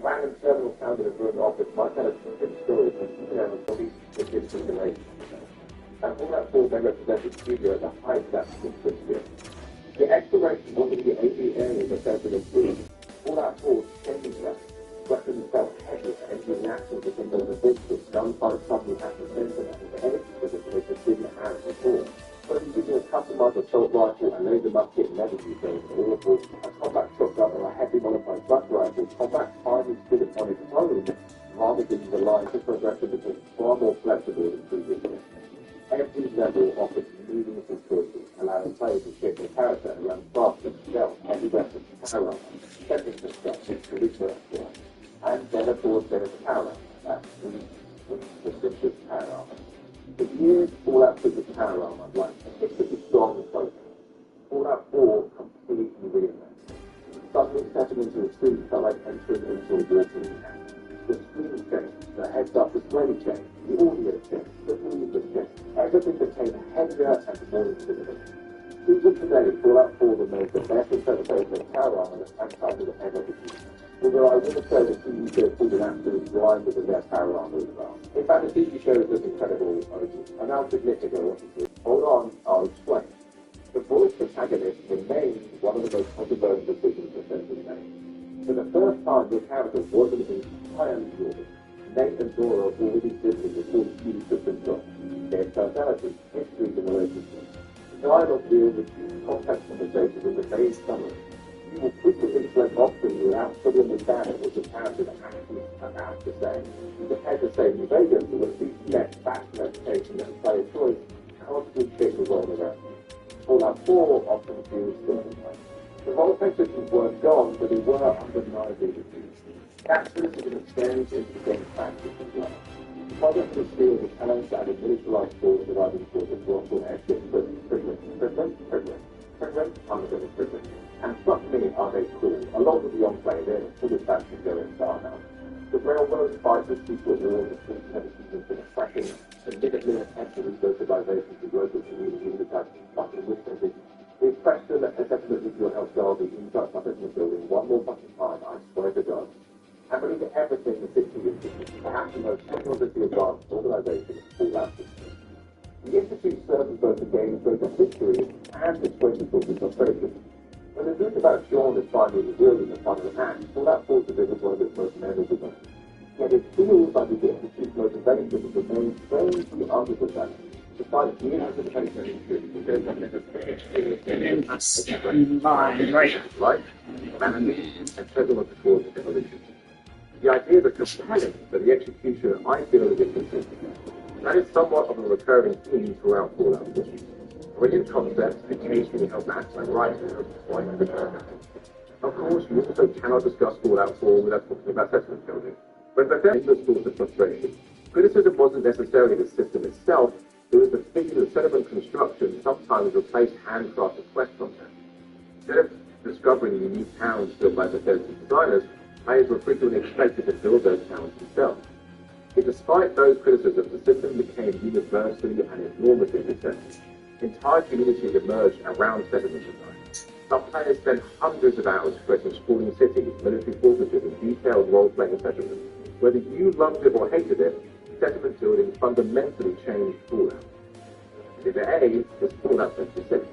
random terminal sound in a room office might tell a different story from the distant delay. And Fallout 4 then represented studio at the height that simplicity. The exploration wasn't the 80 areas that felt in the Fallout 4 changed that. Weapons felt heavy and reactions within those evictions. Gunfire suddenly had to center that with energy that they didn't have before. But if using a customized assault rifle, a laser musket, never used those awful, a combat shotgun or a heavy modified butt rifle, combat finally stood upon its own, rather than the line to progression became far more flexible than previously. Every level offers meaningful choices, allowing players to shape their character and run faster, stealth, heavy weapons, power, stepping construction, research, and then of course there is power, that's the power armor. For years, Fallout took the power armor like particularly strong and focused. Fallout 4 completely reinvented. Suddenly stepping into a suit felt like entering into a walking camp. The screen changed, the heads-up display changed, the audio changed, the movement changed. Everything became heavier and more intimidating. Even today, Fallout 4 remains the best interpretation of power armor that franchises have ever produced. Although I would say the TV show pulled an absolute grind with their power armor as well. In fact, the TV show is just incredible. And now significant. Hold on, I'll explain. The voice protagonist remains one of the most controversial decisions that has been made. For the first time, your character wasn't entirely yours. Nate and Dora already existed before the TV took control. Their personalities, histories, and relationships. The dialogue deals with complex conversations in the main summary. You will quickly select options without fully understanding what the character is actually about to say. You prepare to say New Vegas to receive less back meditation and play a choice, constantly shape the role around you. Fallout 4 often feels similar. The role-play systems weren't gone, but they were undeniably reduced. Captures is an exchange into the game practice as well. The project was still the challenge that had militarized force dividing forces to also exit privilege. And fuck me, are they cool. A lot of the on-play, they're full of faction going far now. The railroad fight with secret wars and full services has been attracting significantly attempt to restore civilization to local communities that have fucking witnesses. The expression that assessment with your health guard is inside my business building one more fucking time, I swear to God. I believe that everything the 60 years perhaps the most technologically advanced organization is Fallout 4. The Institute serves as both the game's greatest history and its greatest source of frustration. When the news about Sean is finally revealed in the final act, Fallout 4 delivers one of its most memorable moments. Yet it feels like the Institute's motivation remains strangely underdeveloped, despite the anticipation right? Humanity and technological evolution. The ideas are compelling, but the execution, I feel, is inconsistent. That is somewhat of a recurring theme throughout Fallout 4. Brilliant concepts occasionally held back by writers quite recurring. Of course, you also cannot discuss Fallout 4 without talking about settlement building. When Bethesda source of frustration, criticism wasn't necessarily the system itself, it was the figure of settlement construction sometimes replaced handcrafted quest content. Instead of discovering unique towns built by Bethesda designers, players were frequently expected to build those towns themselves. Yet despite those criticisms, the system became universally and enormously successful. Entire communities emerged around settlement design. Some players spent hundreds of hours creating sprawling cities, military fortresses, and detailed role-playing settlements. Whether you loved it or hated it, settlement building fundamentally changed Fallout. Exhibit A was Fallout 76,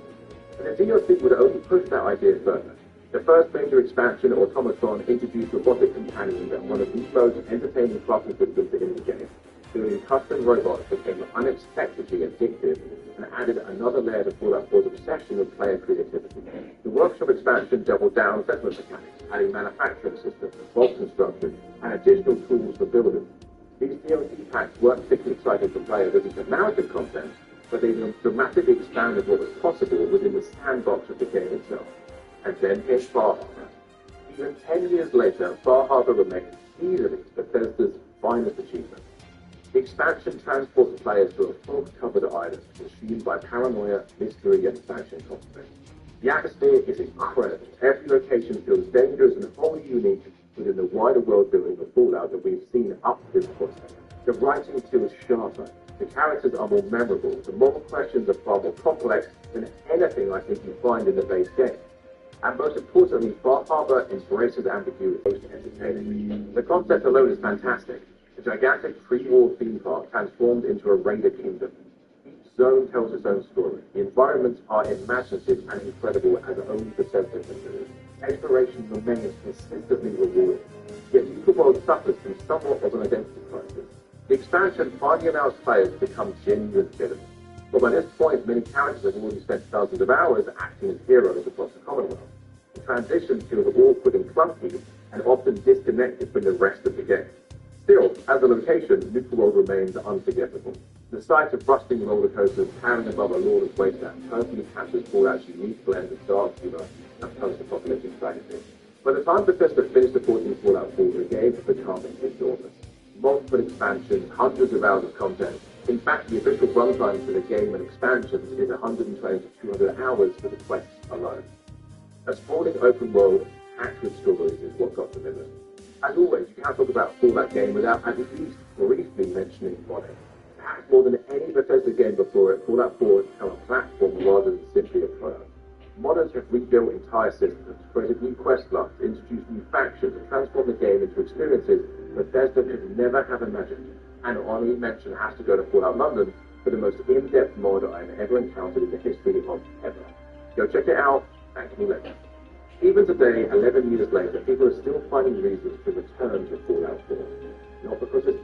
and the DLC would only push that idea further. The first major expansion, Automaton, introduced robotic companions as one of the most entertaining crafting systems in the game. Building custom robots became unexpectedly addictive and added another layer to Fallout 4's obsession with player creativity. The workshop expansion doubled down on settlement mechanics, adding manufacturing systems, vault construction, and additional tools for builders. These DLC packs weren't particularly exciting for players as it's narrative content, but they dramatically expanded what was possible within the sandbox of the game itself. And then here's Far Harbor. Even 10 years later, Far Harbor remains easily Bethesda's finest achievement. The expansion transports players to a fog-covered island consumed by paranoia, mystery, and faction conflict. The atmosphere is incredible. Every location feels dangerous and wholly unique within the wider world building of Fallout that we've seen up to this point. The writing feels sharper. The characters are more memorable. The moral questions are far more complex than anything I think you find in the base game. And most importantly, Bar Harbor embraces ambiguity most entertaining. The concept alone is fantastic. A gigantic pre-war theme park transformed into a raider kingdom. Each zone tells its own story. The environments are imaginative and incredible as only the surface can do. Exploration remains consistently rewarding. Yet Nuka World suffers from somewhat of an identity crisis. The expansion finally allows players to become genuine villains. But by this point, many characters have already spent dozens of hours acting as heroes across the Commonwealth. The transition feels awkward and clunky and often disconnected from the rest of the game. Still, as a location, Nuka World remains unforgettable. The sight of rusting roller coasters towering above a lawless wasteland perfectly captures Fallout's unique blend of dark humor and post-apocalyptic strategy. By the time Bethesda finished supporting Fallout 4, the game had become enormous. Multiple expansions, hundreds of hours of content. In fact, the official runtime for the game and expansions is 120 to 200 hours for the quests alone. A sprawling open world packed with stories is what got delivered. As always, you can't talk about a Fallout game without at least briefly mentioning modding. Perhaps more than any Bethesda game before it, Fallout 4 has become a platform rather than simply a product. Modders have rebuilt entire systems, created new quest lines, introduced new factions, and transformed the game into experiences Bethesda could never have imagined. And honorary mention has to go to Fallout London for the most in-depth mod I've ever encountered in the history of ever. Go check it out, thank me later. Even today, 11 years later, people are still finding reasons to return to Fallout 4. Not because it's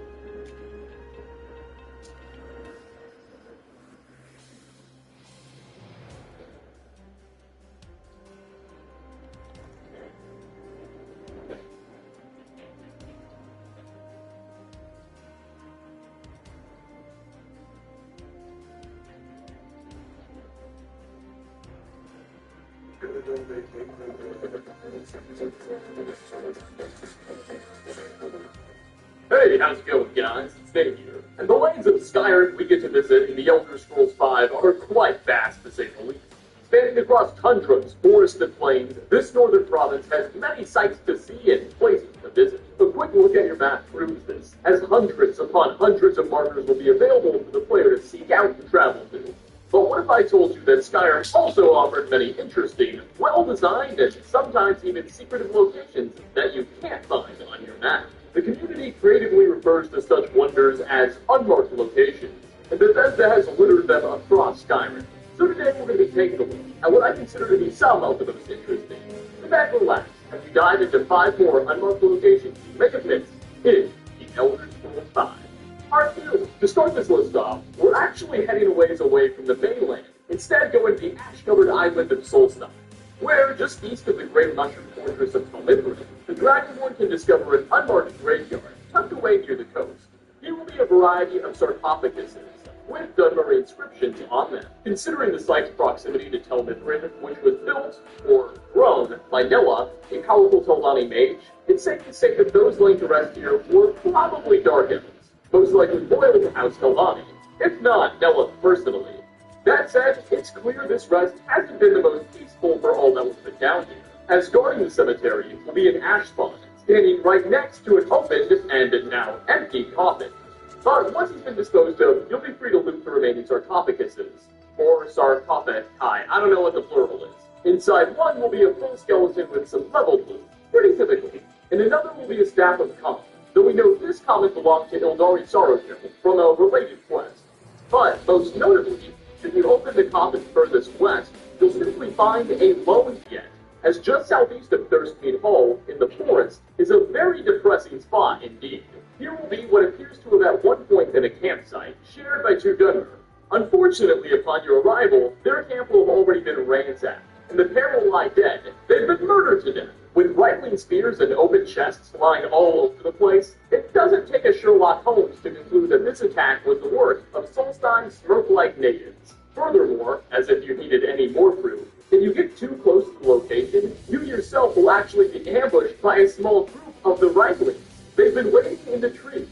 Hey, how's it going, guys? It's Nate here. And the lands of Skyrim we get to visit in The Elder Scrolls V are quite vast, to say the least. Spanning across tundras, forests, and plains, this northern province has many sights to see and places to visit. A quick look at your map proves this, as hundreds upon hundreds of markers will be available for the player to seek out and travel to. But what if I told you that Skyrim also offered many interesting, well-designed, and sometimes even secretive locations that you can't find on your map? The community creatively refers to such wonders as unmarked locations, and Bethesda has littered them across Skyrim. So today we're going to be taking a look at what I consider to be some of the most interesting. Sit back and relax as we dive into 5 more unmarked locations you may have missed in The Elder Scrolls V. Part 2. To start this list off, we're actually heading a ways away from the mainland, instead going to the ash-covered island of Solstheim, where, just east of the great mushroom fortress of Talmithrin, the Dragonborn can discover an unmarked graveyard tucked away near the coast. Here will be a variety of sarcophaguses, with Dunmer inscriptions on them. Considering the site's proximity to Talmithrin, which was built, or grown, by Nella, a powerful Telvanni mage, it's safe to say that those laying to rest here were probably Dark Elves, most likely loyal to House Telvanni, if not Nella personally. That said, it's clear this rest hasn't been the most peaceful for all that was put down here, as guarding the cemetery will be an ash spawn, standing right next to an opened and now empty coffin. But once he's been disposed of, you'll be free to loot the remaining sarcophaguses, or sarcophagi, I don't know what the plural is. Inside one will be a full skeleton with some leveled loot, pretty typically, and another will be a staff of common, though we know this common belonged to Ildari Sorrowshield from a related quest. But most notably, if you open the coffin furthest west, you'll simply find a lone yet, as just southeast of Thirstmead Hall, in the forest, is a very depressing spot indeed. Here will be what appears to have at one point been a campsite, shared by 2 gunmen. Unfortunately, upon your arrival, their camp will have already been ransacked, and the pair will lie dead. They've been murdered to death. With rifling spears and open chests lying all over the place, it doesn't take a Sherlock Holmes to conclude that this attack was the work of Solstheim smoke-like natives. Furthermore, as if you needed any more proof, if you get too close to the location, you yourself will actually be ambushed by a small group of the Rivelings. They've been waiting in the tree.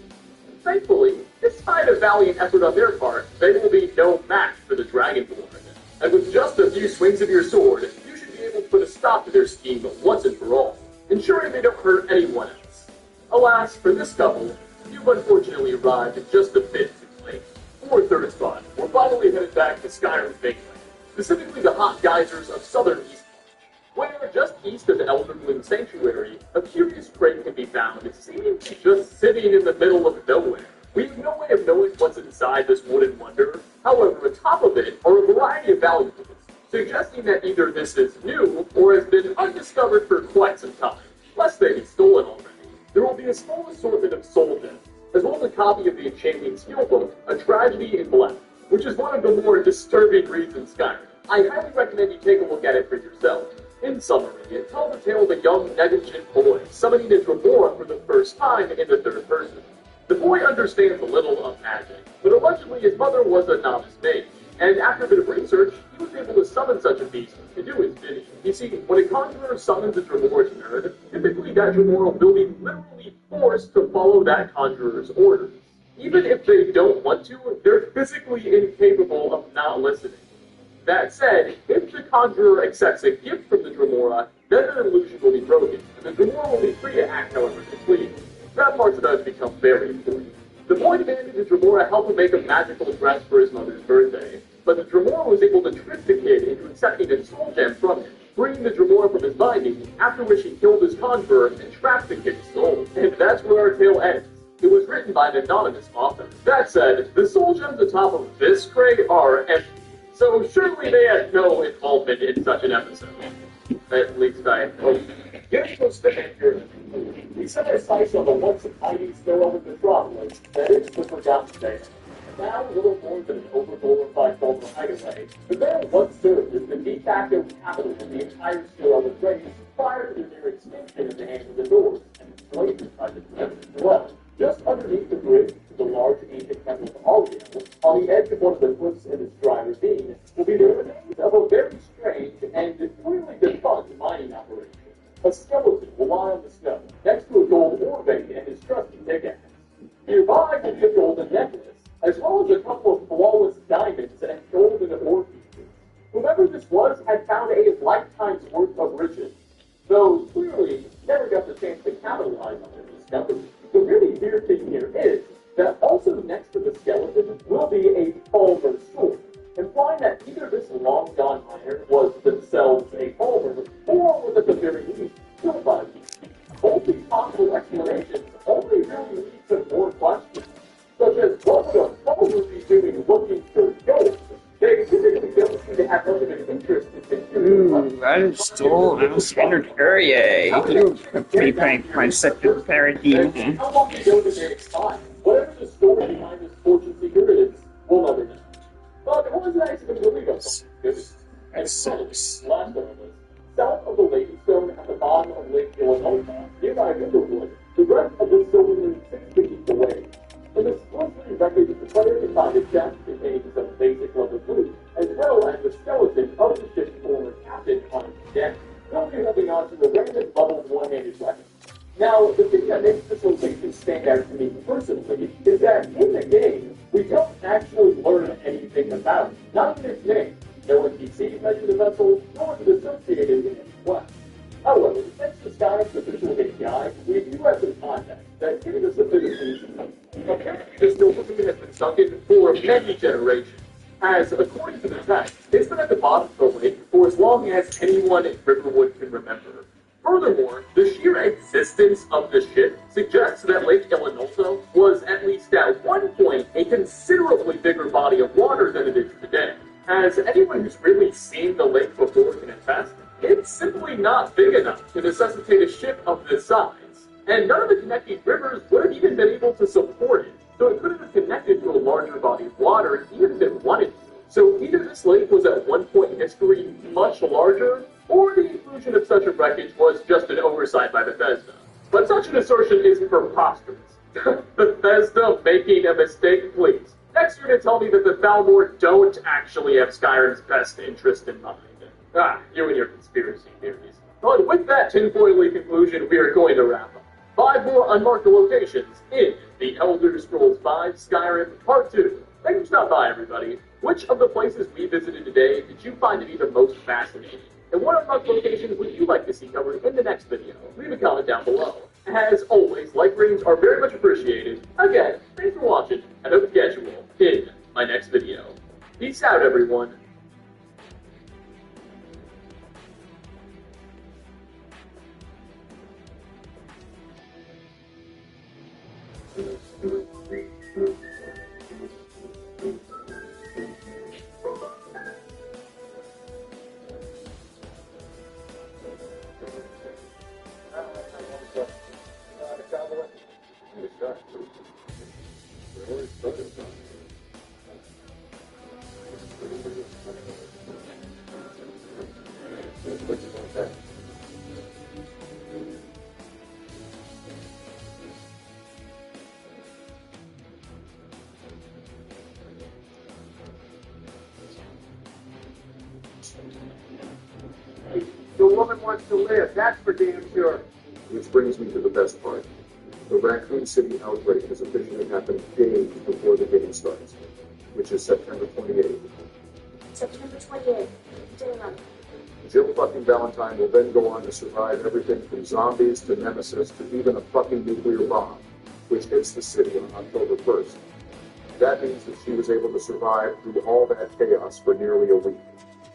Thankfully, despite a valiant effort on their part, they will be no match for the Dragonborn. And with just a few swings of your sword, you should be able to put a stop to their scheme once and for all, ensuring they don't hurt anyone else. Alas, for this couple, you've unfortunately arrived just a bit too late. For third spot, we're finally headed back to Skyrim mainland, specifically the hot geysers of southern Eastmarch, where, just east of Elderwood Sanctuary, a curious crate can be found, seemingly just sitting in the middle of nowhere. We have no way of knowing what's inside this wooden wonder. However, atop of it are a variety of valuables, suggesting that either this is new or has been undiscovered for quite some time, lest they be stolen already. There will be a small assortment of soul gems, as well as a copy of the Enchanting Skill Book, A Tragedy in Black, which is one of the more disturbing reads in Skyrim. I highly recommend you take a look at it for yourself. In summary, it tells the tale of a young, negligent boy summoning a Dremora for the first time in the third person. The boy understands a little of magic, but allegedly his mother was a novice mage, and after a bit of research, he was able to summon such a beast to do his bidding. You see, when a conjurer summons a Dremora's nerd, typically that Dremora will be literally forced to follow that conjurer's orders. Even if they don't want to, they're physically incapable of not listening. That said, if the conjurer accepts a gift from the Dremora, then the illusion will be broken, and the Dremora will be free to act however they please. That part's about to become very important. The boy demanded the Dremora help him make a magical dress for his mother's birthday, but the Dremora was able to trick the kid into accepting a soul gem from him, freeing the Dremora from his binding, after which he killed his conjurer and trapped the kid's soul. And that's where our tale ends. It was written by an anonymous author. That said, the soul gems atop of this crate are empty, so surely they had no involvement in such an episode. At least I hope. Getting close to Andrew, we set our sights on the once tiny snow of the metropolis that is the Forgotten Vale. Now little more than an overglorified former hideaway, the Vale once served as the de facto capital of the entire Scarlet race prior to their extinction at the hands of the Nords, and slavery tried to prevent it as well. Just underneath the bridge to the large ancient temple of Aldiel, on the edge of one of the cliffs in its dry ravine, will be the remains of a very strange and clearly defunct mining operation. A skeleton will lie on the snow, next to a gold ore vein and his trusty pickaxe. Nearby will be a golden necklace, as well as a couple of flawless diamonds and golden ore pieces. Whoever this was had found a lifetime's worth of riches, though clearly never got the chance to capitalize on their discovery. The really weird thing here is that also next to the skeleton will be a palmer sword, implying that either this long-gone miner was themselves a palmer, or was at the very least killed by them. Both these possible explanations only really lead to more questions, such as what would a palmer be doing looking for gold? They typically don't seem to have much of an interest in I stole Alexander Perrier. Be playing my second parody. How long ago did they expire? Whatever the story behind this fortune seeker is, we'll never know. But it was nice of him to leave us. And last on the list, south of the Lady Stone at the bottom of Lake Illinois, nearby Riverwood, the rest of the silver moon 6 feet away. In this closely wreckage, the player can find a chest containing some basic level food, as well as the skeleton of the ship's former captain on its deck, currently holding on to the random level one-handed weapon. Now, the thing that makes this location stand out to me personally is that in the game, we don't actually learn anything about it, not even its name. No NPCs mention the vessel, nor is it associated in any quest. However, thanks to Skyrim's official API, we do have some context that gives us a bit of reason. Apparently, this silver moon has been sunken for many generations, as, according to the text, it's been at the bottom of the lake for as long as anyone in Riverwood can remember. Furthermore, the sheer existence of the ship suggests that Lake Illinois was, at least at one point, a considerably bigger body of water than it is today. As anyone who's really seen the lake before can attest, it's simply not big enough to necessitate a ship of this size. And none of the connecting rivers would have even been able to support it, so it couldn't have connected to a larger body of water even if it wanted to. So either this lake was at one point in history much larger, or the inclusion of such a wreckage was just an oversight by Bethesda. But such an assertion is preposterous. Bethesda making a mistake, please. Next you're going to tell me that the Thalmor don't actually have Skyrim's best interest in mind. You and your conspiracy theories. But with that tinfoily conclusion, we are going to wrap up. 5 more unmarked locations in the Elder Scrolls V Skyrim Part 2. Thank you for stopping by, everybody. Which of the places we visited today did you find to be the most fascinating? And what unmarked locations would you like to see covered in the next video? Leave a comment down below. As always, like ratings are very much appreciated. Again, thanks for watching, and I hope to catch you all in my next video. Peace out, everyone. The woman wants to live, that's for damn sure. Which brings me to the best part. The Raccoon City outbreak has officially happened days before the game starts, which is September 28th. September 28th, day 11. Jill fucking Valentine will then go on to survive everything from zombies to Nemesis to even a fucking nuclear bomb, which hits the city on October 1st. That means that she was able to survive through all that chaos for nearly a week.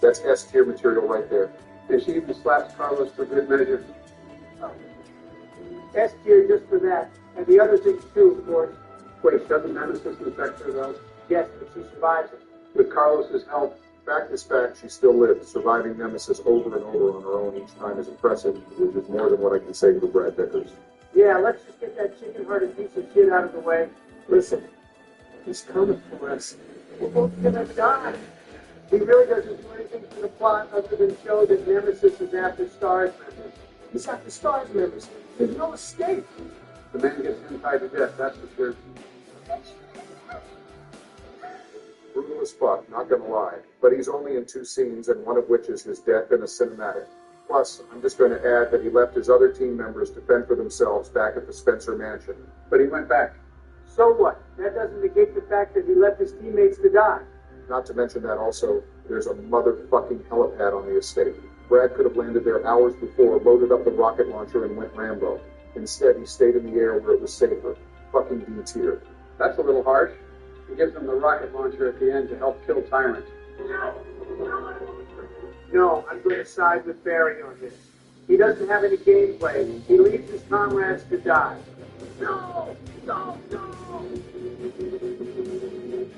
That's S-tier material right there. And she even slaps Carlos for good measure. S tier just for that. And the other things too, of course. Wait, doesn't Nemesis infect her though? Yes, but she survives it. With Carlos's help. Fact is fact, she still lives. Surviving Nemesis over and over on her own each time is impressive, which is more than what I can say for Brad Vickers. Yeah, let's just get that chicken-hearted piece of shit out of the way. Listen, he's coming for us. We're both gonna die. He really doesn't do anything for the plot other than show that Nemesis is after STARS members. He's after STARS members. There's no escape. The man gets him tied to death, that's for sure. Brutal as fuck, not gonna lie. But he's only in 2 scenes, and one of which is his death in a cinematic. Plus, I'm just going to add that he left his other team members to fend for themselves back at the Spencer Mansion. But he went back. So what? That doesn't negate the fact that he left his teammates to die. Not to mention that also, there's a motherfucking helipad on the estate. Brad could have landed there hours before, loaded up the rocket launcher, and went Rambo. Instead, he stayed in the air where it was safer. Fucking D tier. That's a little harsh. He gives them the rocket launcher at the end to help kill Tyrant. No, I'm going to side with Barry on this. He doesn't have any gameplay. He leaves his comrades to die. No! No! No!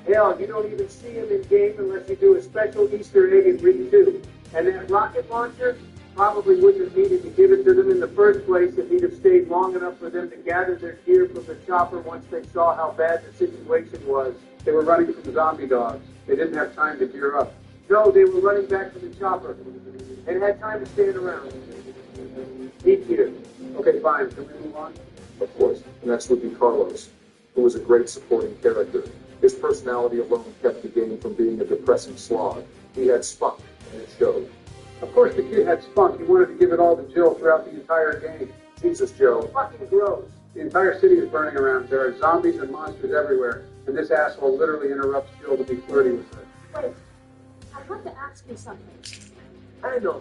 Hell, you don't even see him in game unless you do a special Easter egg in Read 2. And that rocket launcher probably wouldn't have needed to give it to them in the first place if he'd have stayed long enough for them to gather their gear from the chopper once they saw how bad the situation was. They were running from zombie dogs. They didn't have time to gear up. No, they were running back to the chopper and had time to stand around. Deep here. Okay, fine. Can we move on? Of course. Next would be Carlos, who was a great supporting character. His personality alone kept the game from being a depressing slog. He had spunk, and it showed. Of course the kid had spunk. He wanted to give it all to Jill throughout the entire game. Jesus, Joe. Fucking gross. The entire city is burning around. There are zombies and monsters everywhere, and this asshole literally interrupts Jill to be flirty with her. Wait, I have to ask you something. I know.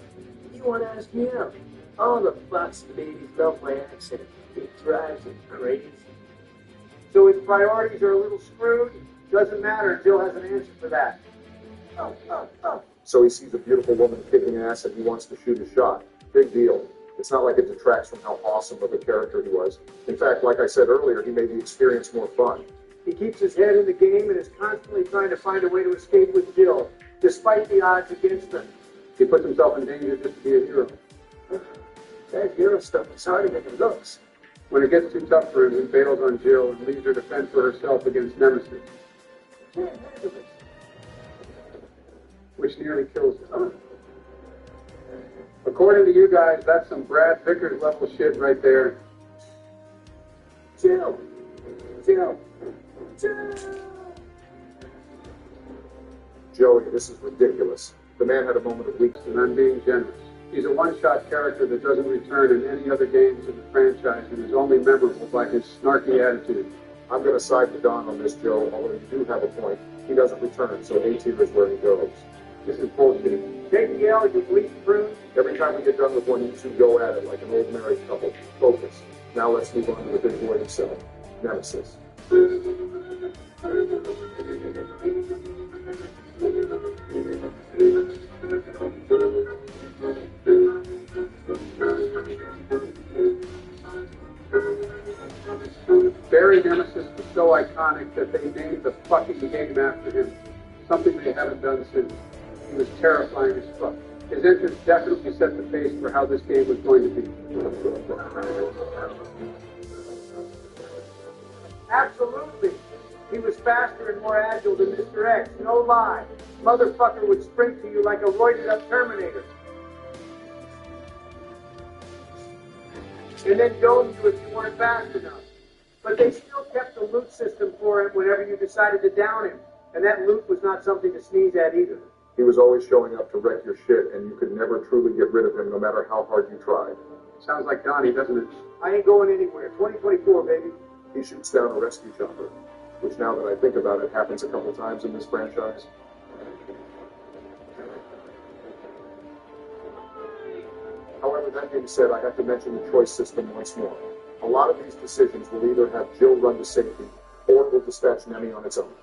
You want to ask me out? All the foxy babies love my accent. It drives them crazy. So his priorities are a little screwed? Doesn't matter. Jill has an answer for that. Oh. So he sees a beautiful woman kicking ass and he wants to shoot a shot. Big deal. It's not like it detracts from how awesome of a character he was. In fact, like I said earlier, he made the experience more fun. He keeps his head in the game and is constantly trying to find a way to escape with Jill, despite the odds against him. He puts himself in danger just to be a hero. That hero stuff is harder than it looks. When it gets too tough for him, he bails on Jill and leaves her to fend for herself against Nemesis, which nearly kills him. According to you guys, that's some Brad Vickers level shit right there. Jill! Joey, this is ridiculous. The man had a moment of weakness. And I'm being generous. He's a one-shot character that doesn't return in any other games in the franchise and is only memorable by his snarky attitude. I'm going to side with Don on this, Joe, although you do have a point. He doesn't return, so A tier is where he goes. This is bullshit. Take the L, you bleeding prune. Every time we get done with one, you two go at it like an old married couple. Focus. Now let's move on to the big boy himself, Nemesis. Barry Nemesis was so iconic that they named the fucking game after him. Something they haven't done since. He was terrifying as fuck. His entrance definitely set the pace for how this game was going to be. Absolutely. He was faster and more agile than Mr. X. No lie. Motherfucker would sprint to you like a roided up Terminator. And then dome you if you weren't fast enough. But they still kept the loot system for him whenever you decided to down him. And that loot was not something to sneeze at either. He was always showing up to wreck your shit, and you could never truly get rid of him no matter how hard you tried. Sounds like Donnie, doesn't it? I ain't going anywhere. 2024, baby. He shoots down a rescue chopper, which now that I think about it, happens a couple times in this franchise. However, that being said, I have to mention the choice system once more. A lot of these decisions will either have Jill run to safety, or will dispatch Nemi on its own.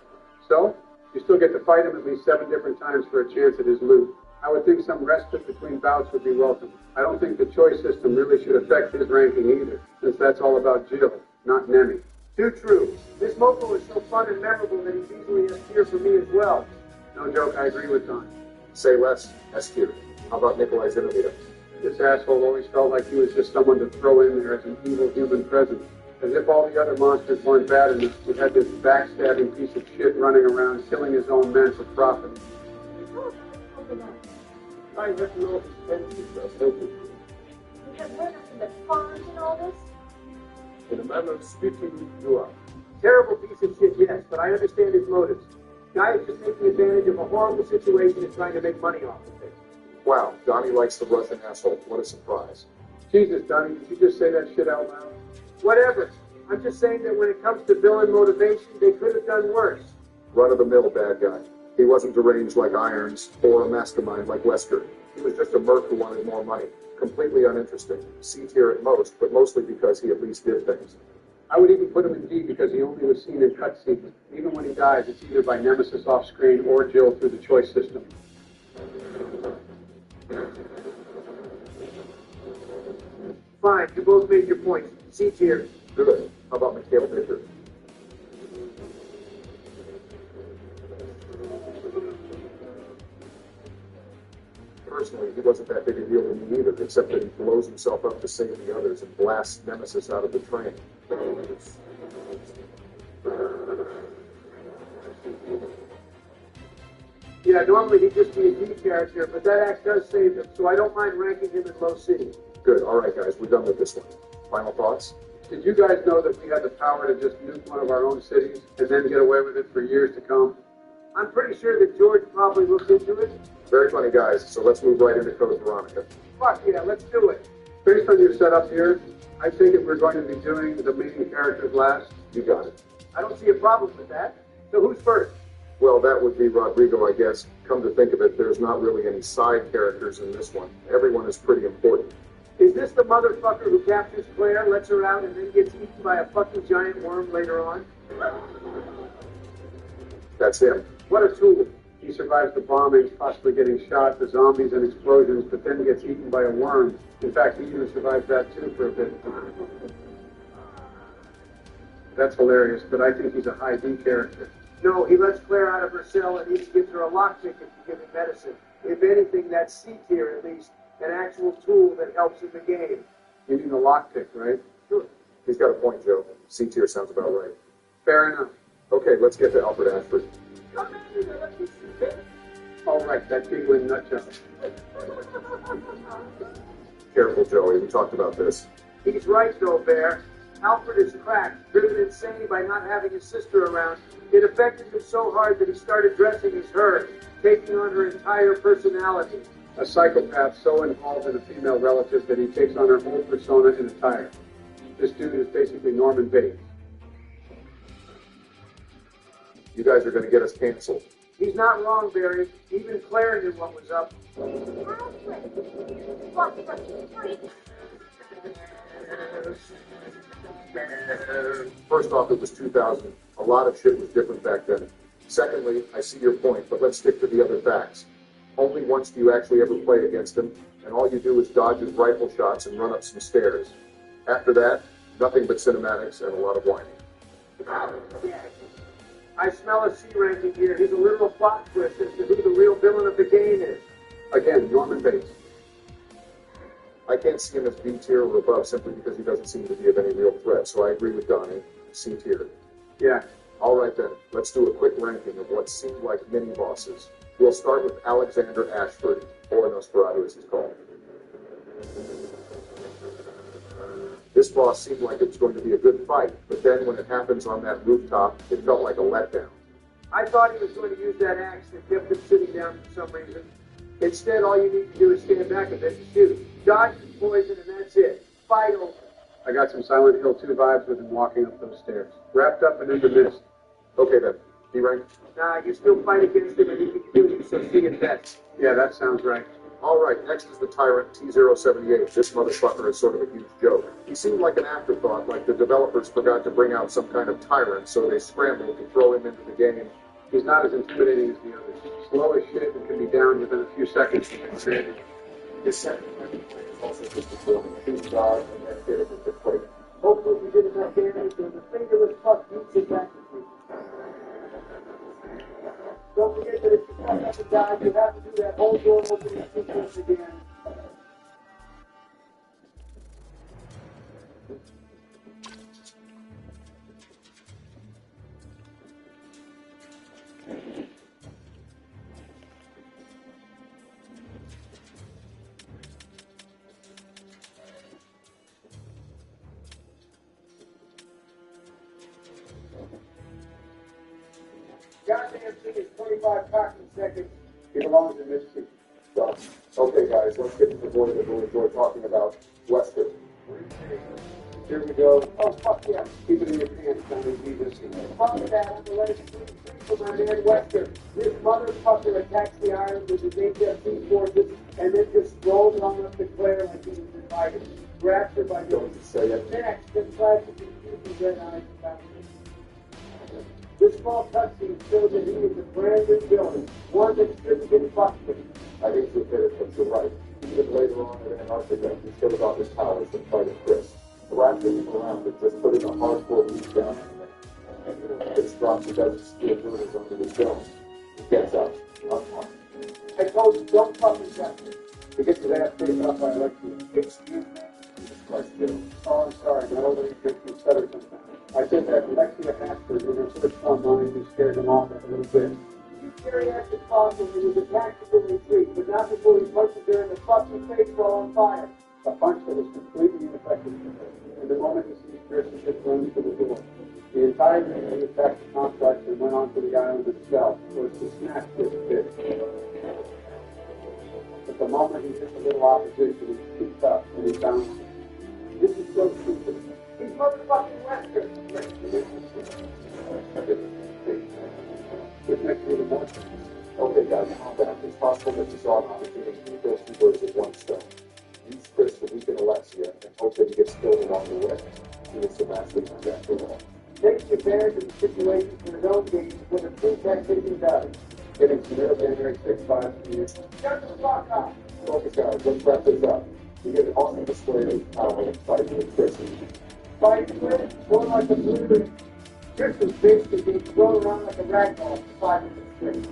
So, you still get to fight him at least 7 different times for a chance at his loot. I would think some respite between bouts would be welcome. I don't think the choice system really should affect his ranking either, since that's all about Jill, not Nemi. Too true. This Moko is so fun and memorable that he's easily S tier for me as well. No joke, I agree with Don. Say less, S tier. How about Nikolai's Innovator? This asshole always felt like he was just someone to throw in there as an evil human presence. As if all the other monsters weren't bad enough, we had this backstabbing piece of shit running around killing his own men for profit. I have no intention of helping you. Because we're not in the farms and all this? In a manner of speaking, you are. Terrible piece of shit, yes, but I understand his motives. Guy is just taking advantage of a horrible situation and trying to make money off of it. Wow, Donnie likes the Russian asshole. What a surprise. Jesus, Donnie, did you just say that shit out loud? Whatever. I'm just saying that when it comes to villain motivation, they could have done worse. Run-of-the-mill bad guy. He wasn't deranged like Irons, or a mastermind like Wesker. He was just a merc who wanted more money. Completely uninteresting. C tier at most, but mostly because he at least did things. I would even put him in D because he only was seen in cutscenes. Even when he dies, it's either by Nemesis off-screen or Jill through the choice system. Fine, you both made your points. C tier. Good. How about Mikhail Fisher? Personally, he wasn't that big a deal to me either, except that he blows himself up to save the others and blasts Nemesis out of the train. Yeah, normally he'd just be a D character, but that act does save him, so I don't mind ranking him in low C. Good. All right, guys, we're done with this one. Final thoughts? Did you guys know that we had the power to just nuke one of our own cities and then get away with it for years to come? I'm pretty sure that George probably looked into it. Very funny, guys, so let's move right into Code Veronica. Fuck yeah, let's do it. Based on your setup here, I take it we're going to be doing the main characters last. You got it. I don't see a problem with that. So who's first? Well, that would be Rodrigo, I guess. Come to think of it, there's not really any side characters in this one. Everyone is pretty important. Is this the motherfucker who captures Claire, lets her out, and then gets eaten by a fucking giant worm later on? That's him. What a tool. He survives the bombings, possibly getting shot, the zombies and explosions, but then gets eaten by a worm. In fact, he even survives that too for a bit. That's hilarious, but I think he's a high D character. No, he lets Claire out of her cell and even gives her a lockpick if you give him medicine. If anything, that's C tier at least. An actual tool that helps in the game. You mean the lockpick, right? Sure. He's got a point, Joe. C tier sounds about right. Fair enough. Okay, let's get to Alfred Ashford. All right, that giggling nut job. Careful, Joey. We talked about this. He's right, though, Bear. Alfred is cracked, driven insane by not having his sister around. It affected him so hard that he started dressing as her, taking on her entire personality. A psychopath so involved in a female relative that he takes on her whole persona in attire. This dude is basically Norman Bates. You guys are going to get us canceled. He's not wrong, Barry. Even Claire knew what was up. First off, it was 2000. A lot of shit was different back then. Secondly, I see your point, but let's stick to the other facts. Only once do you actually ever play against him, and all you do is dodge his rifle shots and run up some stairs. After that, nothing but cinematics and a lot of whining. I smell a C ranking here. He's a literal plot twist as to who the real villain of the game is. Again, Norman Bates. I can't see him as B tier or above simply because he doesn't seem to be of any real threat, so I agree with Donnie. C tier. Yeah. All right then, let's do a quick ranking of what seemed like mini-bosses. We'll start with Alexander Ashford, or Nosferatu as he's called. This boss seemed like it was going to be a good fight, but then when it happens on that rooftop, it felt like a letdown. I thought he was going to use that axe that kept him sitting down for some reason. Instead, all you need to do is stand back a bit and shoot. Dodge the poison, and that's it. Fight over. I got some Silent Hill 2 vibes with him walking up those stairs. Wrapped up and in the mist. Okay then, D-rank? Nah, you still fight against him, and he can kill you, so see it best. Yeah, that sounds right. All right, next is the tyrant T-078. This motherfucker is sort of a huge joke. He seemed like an afterthought, like the developers forgot to bring out some kind of tyrant, so they scrambled to throw him into the game. He's not as intimidating as the others. Slow as shit and can be down within a few seconds of being created. His second weapon is also just a form of shoot dodge and then hit him with the plate. Hopefully we did enough damage, and the fingerless fuck beats it back to you. Don't forget that if you fuck up and die, you have to do that whole door opening sequence again. Goddamn thing is 25 cocking seconds. He belongs in this seat. So, okay guys, let's get to the board that we'll enjoy talking about, Wesker. Here we go. Oh, fuck yeah. Keep it in your pants, Donnie. Be this seat. Fuck that, I'm gonna let it free for my man Wesker. This motherfucker attacks the island with his HFC forces and then just rolls on up to Claire like he was invited. Grabs her by the Don't just say it. neck, then flashes his beautiful red eyes about him. This small cutscene shows that he is a brand new villain, one that shouldn't get fucked with. I hate to admit it, but you're right. Even later on at Antarctica, he showed about his powers when fighting Chris. Blasting him around and just putting a hardcore beat down. And you know, Chris drops, he doesn't steal girders under his dome. He gets up, unharmed. I told you, don't fucking touch me. He gets his ass picked up by Alexia. Excuse me? Jesus Christ, Bill. Oh, I'm sorry. My older makes me stutter sometimes. I said that Alexia Ashford in her search online who scared him off a little bit. You carry out the caution and was a tactical retreat, but not before he punches her in the fucking face while on fire. A punch that was completely ineffective. And the moment he sees Chris, he just runs to the door. The entire Navy attacked the complex and went onto the island itself, so as to snatch this bitch. But the moment he hit a little opposition, he speaks up and he bounces. This is so stupid. He's motherfucking Wesker. Which makes me even more sad. Okay, guys, calm down. It's possible that you saw an opportunity to kill two birds with one stone. Use Chris to weaken Alexia and hope that he gets killed along the way. He was the master after all. Takes advantage of the situation for his own gain with a true tactician does. Getting Samir January 6-5 to you. Shut the fuck up. Okay, guys, let's wrap this up. We get an awesome display of power and fighting with Chris. Fighting with it, more like a blue. Chris's bitch is being thrown around like a ragdoll for 5 minutes straight.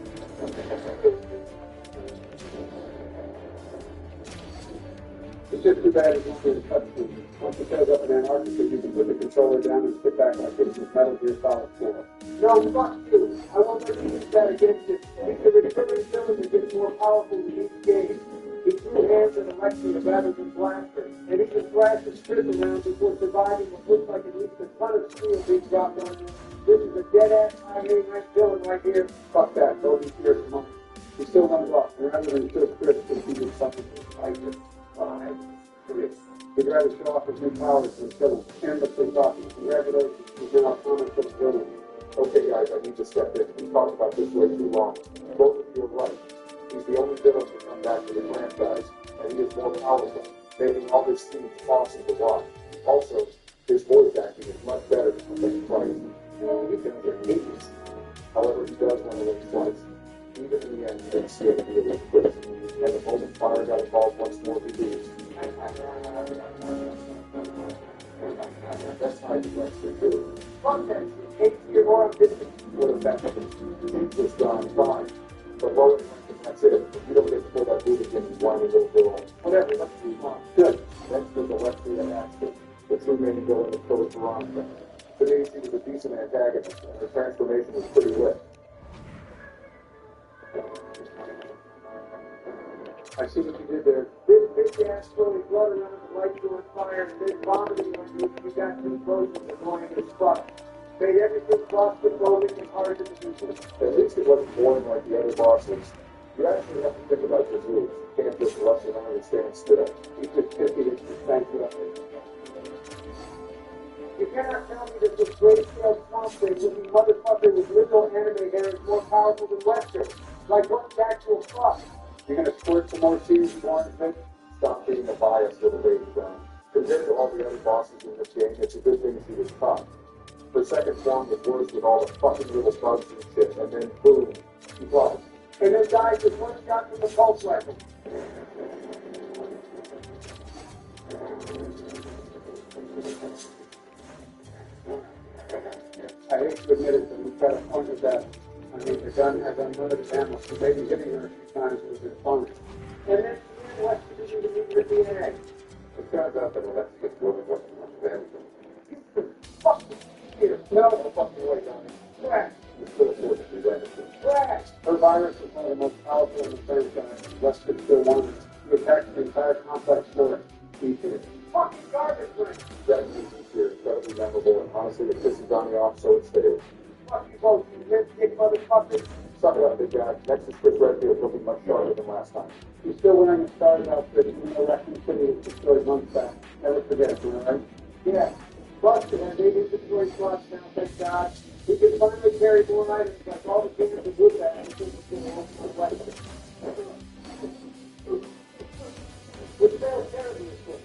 It's just too bad it's only a cutscene. Once it shows up in Antarctica, you can put the controller down and sit back like this with Metal Gear Solid 4. No, fuck you. I won't let you use that against it. He's the recurring villain that gets more powerful with each game. He threw hands at Alexia rather than blast her, and he can flash his trip around before surviving what looks like at least a ton of steel being dropped on him. This is a dead-ass, high-night villain right here. Fuck that. Don't be serious a moment. He still runs off, and rather than kill Chris, he did something to fight it. 5, 3. He'd rather show off his new powers than kill him. Endlessly talking. Congratulations. He's now a comic book villain. Okay, guys, I need to step in. We talked about this way too long. Both of you are right. He's the only villain to come back to the franchise, and he is more powerful, making all this seem awesome to watch. Also, his voice acting is much better than the Christ. He can get hate. However, he does want to win twice. Even in the end, he didn't see it deal with Chris. And the moment Fire got involved once more, he loses. That's how he went through. Fuck that shit. He's just gone fine. But lower than that's it. If you don't get to pull that boot again, you whiny little girl. Whatever, let's move on. Good. Next was Alexei and Axel. The true main villain of Code Veronica. Today she was a decent antagonist, and her transformation was pretty lit. I see what you did there. This big ass slowly blood around the lights on fire, and then vomiting on you. You got two clothes annoying as fuck. Made everything claustrophobic and hard to do. At least it wasn't boring like the other bosses. You actually have to think about your moves. You can't just rush around and stand still. You just 50 inches. Thank you. You cannot tell me that this great scale conflict looking motherfucker with liberal anime hair is more powerful than Western. Like what's actual fuck? You're going to squirt some more seeds on it? Stop being a bias with a baby gun. Compared to all the other bosses in this game, it's a good thing she was tough. Her second form was worse with all the fucking little bugs and shit, and then boom, she was. And then died with one shot from the pulse rifle. I hate to admit it, but we've got a point of that. I mean, the gun has unlimited ammo, so maybe hitting her a few times would have been fun. And then what should you do with the DNA? It turns out that Alexis gets really wasn't much of anything. Fuck here. No, fucking way, Donnie. Crash. You still afford to do anything. Crash. Her virus is one of the most powerful in the franchise. Lester still wanted it. He attacked the entire complex floor. He did it. Fucking garbage ring. That sequence here is incredibly memorable, and honestly, it pisses Donnie off, so it stays. Fuck you both, you lipstick motherfuckers. Suck it up, big guy. Next is Chris Redfield, looking much sharper than last time. He's still wearing a started outfit, even though Raccoon City was destroyed months back. Never forget it, all right? Yeah. Busted and they inventory slots now, thank God. We can finally carry more items like all the kingdoms of Woodbat and things in the whole West. Which fails terribly, of course.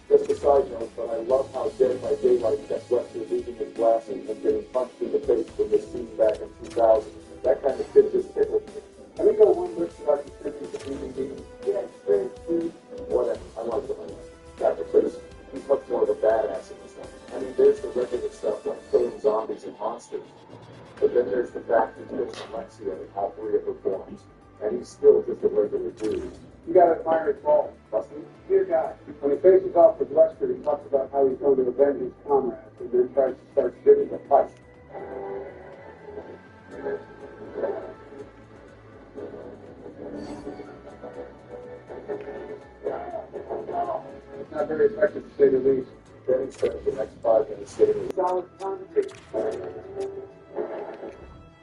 Just a side note, but I love how Dead by Daylight kept Lester losing his glasses and getting punched in the face from this scene back in 2000. That kind of shit just tickled me. Can we go one list about contributors to DVD? Yeah, it's great, dude. Whatever. I like the money. Got the Chris. He's much more of a badass in this one. I mean, there's the regular stuff like killing zombies and monsters. But then there's the fact that there's Alexia in all three of her forms. And he's still just a regular dude. You gotta admire his balls. Dear guy, when he faces off with Lester, he talks about how he's going to avenge his comrades and then tries to start shitting the fight. It's not very effective to say the least. Then he spends the next 5 minutes saying, Solid conversation.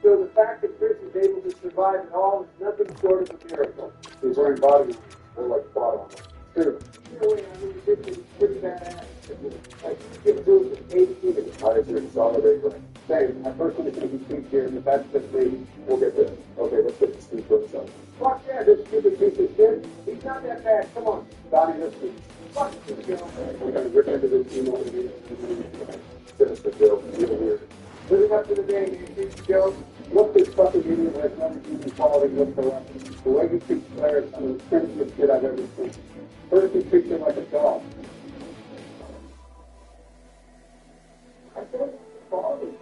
So the fact that Chris is able to survive at all is nothing short of a miracle. He's wearing body we're like bottom. armor. Either way, I mean, this is pretty badass. Like, you can do it with 8 feet. I agree, solid A-rank. Same. I personally think he's weak here, but that's just me. We'll get there. Okay, let's get to Steve for himself. Fuck yeah, this stupid piece of shit. He's not that bad. Come on. Donnie, listen. Fuck you, Joe. We're gonna rip into this team over here. Sinister Joe, real weird. Living up to the name, you see, Joe. Look, this fucking idiot has never human quality whatsoever. The way he treats Claire is some of the cringiest shit I've ever seen. First, he treats her like a doll. I said, quality.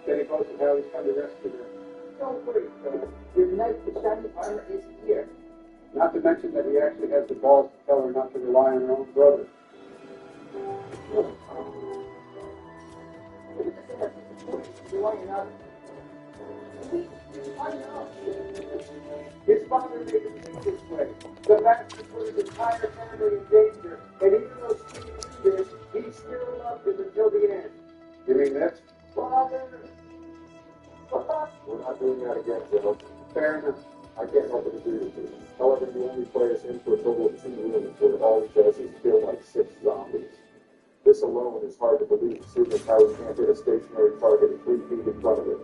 Then he goes to how he's trying to rescue her. Don't worry, Joe. Your knife, the shiny armor is here. Not to mention that he actually has the balls to tell her not to rely on her own brother. His father made him think this way. The bastard put his entire family in danger, and even though Steve knew this, he still loved him until the end. You mean this? Father! We're not doing that again, Joe. Fair enough. I can't help but agree with you. However, you only play us in for a total of 2 rooms where all he does is kill like 6 zombies. This alone is hard to believe, seeing as how he can't hit a stationary target 3 feet in front of him.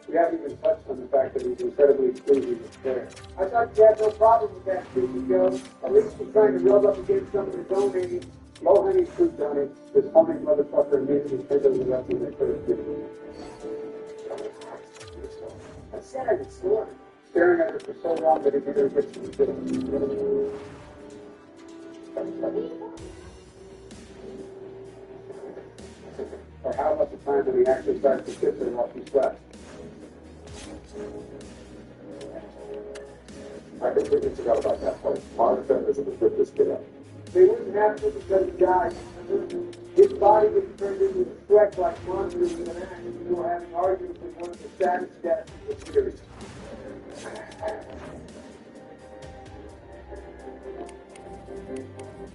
We haven't even touched on the fact that he's incredibly clumsy with Claire. I thought you had no problem with that, did you, Joe? At least he's trying to rub up against some of his own enemies. Low-hanging fruit, Donnie. This humming motherfucker immediately triggered it up when they first did it. I said I would score. Staring at her for so long that he made her get to the city. or how much of time when he actually starts to sit there while she slept. I completely forgot about that part. Modern defenders would rip this kid up. They wouldn't have to because he died. His body was turned into a Shrek like monsters in an act, and we were having arguments with one of the saddest deaths in the series.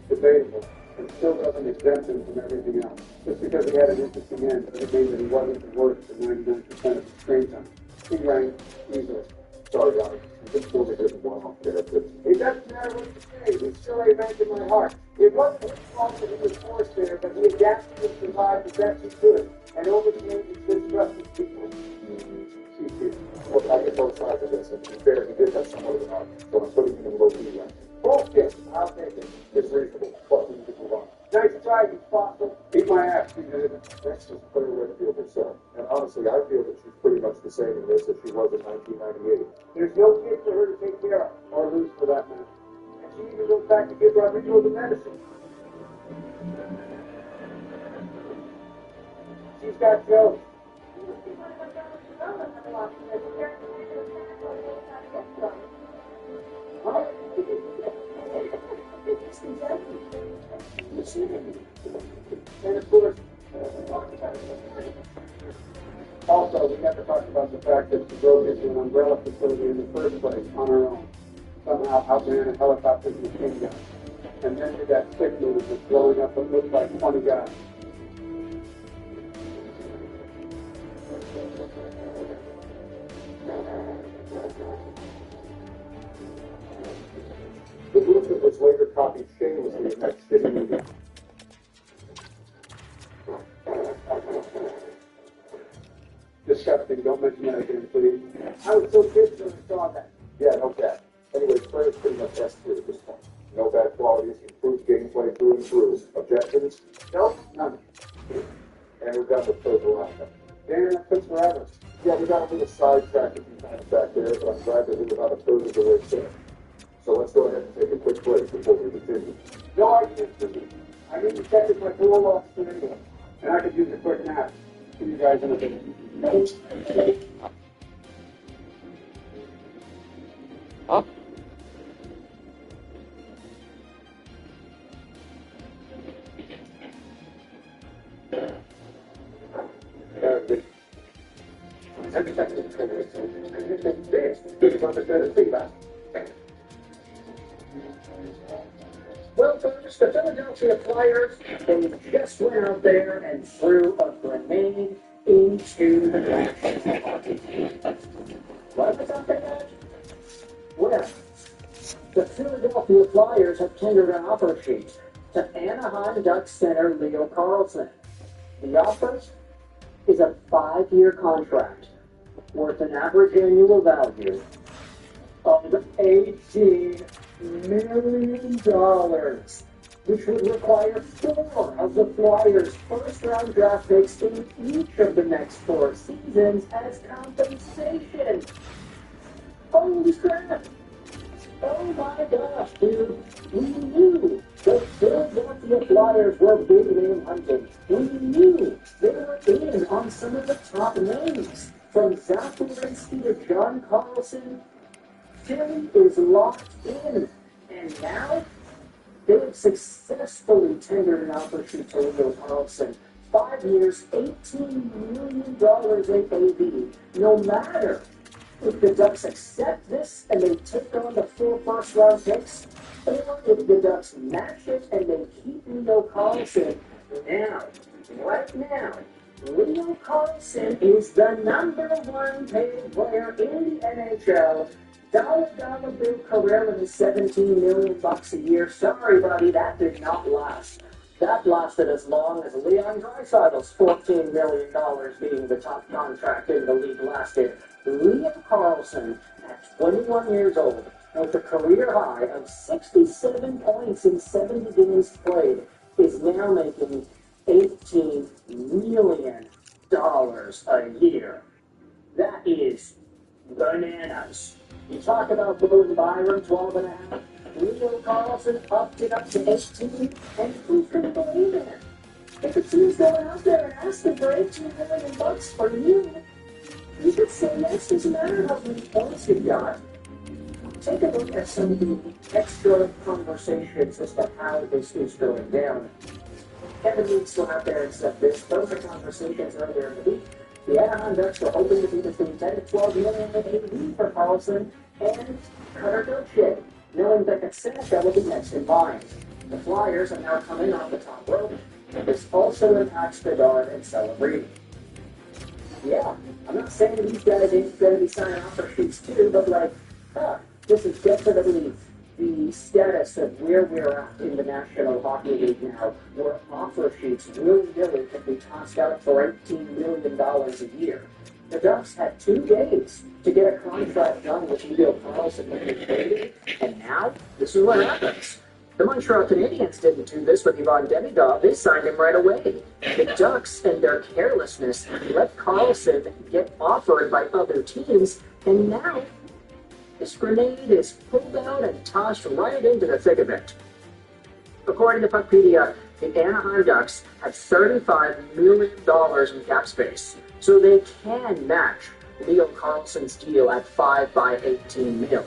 Debatable. It still doesn't exempt him from everything else. Just because he had an interesting end doesn't mean that he wasn't the worst for 99% of his screen time. He ranked easily. Sorry, guys. You just totally didn't want off there. It doesn't matter what you say. He's still a man in my heart. It wasn't his fault that he was forced there, but he adapted and survived the best he could, and overcame his distrust of people. Look, I get both sides of this, and to be fair, he did have somewhat of an arc, so I'm putting him in low key rank. Bullshit. I'll take it. It's reasonable, but we need to move on. Nice try, you fossil. Beat my ass, you did it. That's just Claire Redfield herself. And honestly, I feel that she's pretty much the same in this as she was in 1998. There's no kid for her to take care of, or lose for that matter. And she even goes back to give Rodrigo the medicine. She's got Joe. Huh? And of course, also, we have to talk about the fact that she drove into an umbrella facility in the first place on her own. Somehow outran a helicopter machine gun. And then did that sick move of blowing up what looked like 20 guys. The movement was later copied shamelessly in that shitty movie. Disgusting. Don't mention that again, please. I was so pissed when I saw that. Yeah, no cap. Anyway, Claire's pretty much S tier at this point. No bad qualities, improved gameplay through and through. Objections? Nope, none. And we're done with third round. Damn, that took forever. Yeah, we got a little sidetracked a few times back there, but I'm glad that we're about a third of the way there. So let's go ahead and take a quick break before we continue. No arguments for me. I need to check if my parole officer anyway. And I could use a quick nap. See you guys in a bit. Huh? Well, folks, the Philadelphia Flyers, they just went out there and threw a grenade into the National Hockey League. What was up there? Well, the Philadelphia Flyers have tendered an offer sheet to Anaheim Ducks center Leo Carlson. The offer is a 5-year contract worth an average annual value of $18 million, which would require 4 of the Flyers' first-round draft picks in each of the next 4 seasons as compensation. Holy crap! Oh my gosh, dude! We knew the Philadelphia Flyers were big name hunting. We knew they were in on some of the top names, from Zach Werenski to John Carlson. Philly is locked in, and now they have successfully tendered an offer sheet to Leo Carlson. 5 years, $18 million in AV. No matter if the Ducks accept this and they take on the 4 first-round picks, or if the Ducks match it and they keep Leo Carlson. Now, right now, Leo Carlson is the #1 paid player in the NHL. Dollar bill career and $17 million a year. Sorry, buddy, that did not last. That lasted as long as Leon Draisaitl's $14 million being the top contract in the league lasted. Leo Carlson, at 21 years old, with a career high of 67 points in 70 games played, is now making $18 million a year. That is bananas. You talk about Bowen Byron, 12 and a half. Leo Carlson upped it up to 18, and who can believe it? They if the team's going out there and asking for $18 million for you, you should say yes, doesn't matter how many points you got. Take a look at some of the extra conversations as to how this is going down. Kevin needs to go out there and said this. Those are conversations earlier in the week. The Anaheim Ducks were hoping to be between 10 to 12 million AAV for Carlson and Cutter Gauthier, knowing that Katseka will be next in line. The Flyers are now coming off the top rope. This also impacts Bedard and Celebrini. Yeah, I'm not saying these guys ain't going to be signing offer sheets too, but this is definitely the status of where we're at in the National Hockey League now, where offer sheets willy-nilly can be tossed out for $18 million a year. The Ducks had 2 days to get a contract done with Leo Carlson when they traded, and now this is what happens. The Montreal Canadiens didn't do this with Ivan Demidov. They signed him right away. The Ducks and their carelessness let Carlson get offered by other teams, and now this grenade is pulled out and tossed right into the thick of it. According to Puckpedia, the Anaheim Ducks have $35 million in cap space, so they can match Leo Carlson's deal at 5 by 18 mil.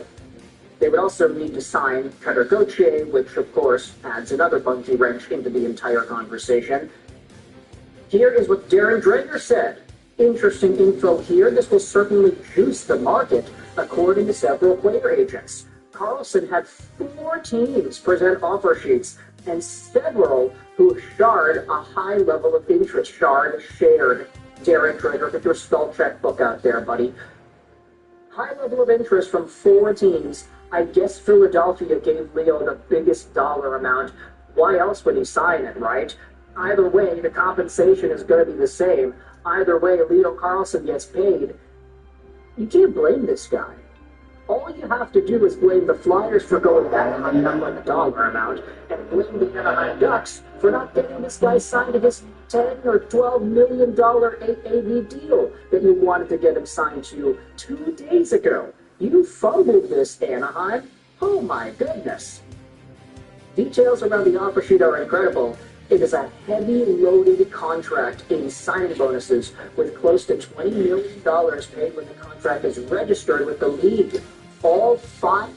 They would also need to sign Cutter Gauthier, which of course adds another monkey wrench into the entire conversation. Here is what Darren Dreger said. Interesting info here. This will certainly juice the market, according to several player agents. Carlson had 4 teams present offer sheets, and several who shared a high level of interest. Shared. Darren Dreger, get your spell check book out there, buddy. High level of interest from 4 teams. I guess Philadelphia gave Leo the biggest dollar amount. Why else would he sign it, right? Either way, the compensation is going to be the same. Either way, Leo Carlson gets paid. You can't blame this guy. All you have to do is blame the Flyers for going that high up on the dollar amount, and blame the Anaheim Ducks for not getting this guy signed to his $10 or $12 million AAV deal that you wanted to get him signed to 2 days ago. You fumbled this, Anaheim. Oh my goodness. Details around the offer sheet are incredible. It is a heavy loaded contract in signing bonuses with close to $20 million paid when the contract is registered with the league. All 5...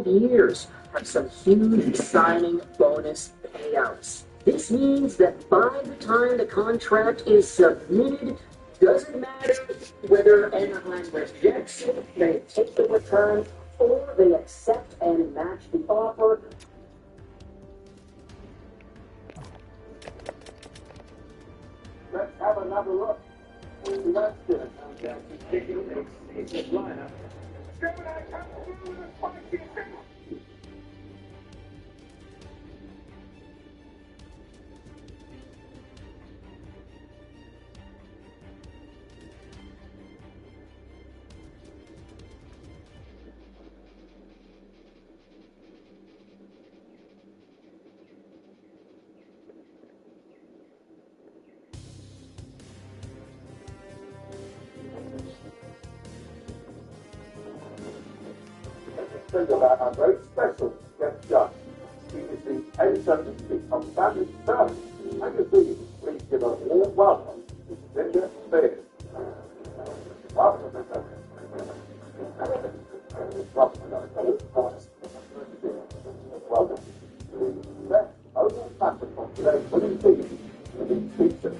Years have some huge signing bonus payouts. This means that by the time the contract is submitted, doesn't matter whether Anaheim rejects it, they take the return, or they accept and match the offer. Let's have another look. Let's get it. Taking a season lineup. Gemini comes through with a spicy thing. Think about our very special guest judge. He is the A-76 Outstanding Service. I can see you. Please give a warm welcome to Ginger Spears. Welcome, Mr. Welcome to the best open platform from today's winning team to be featured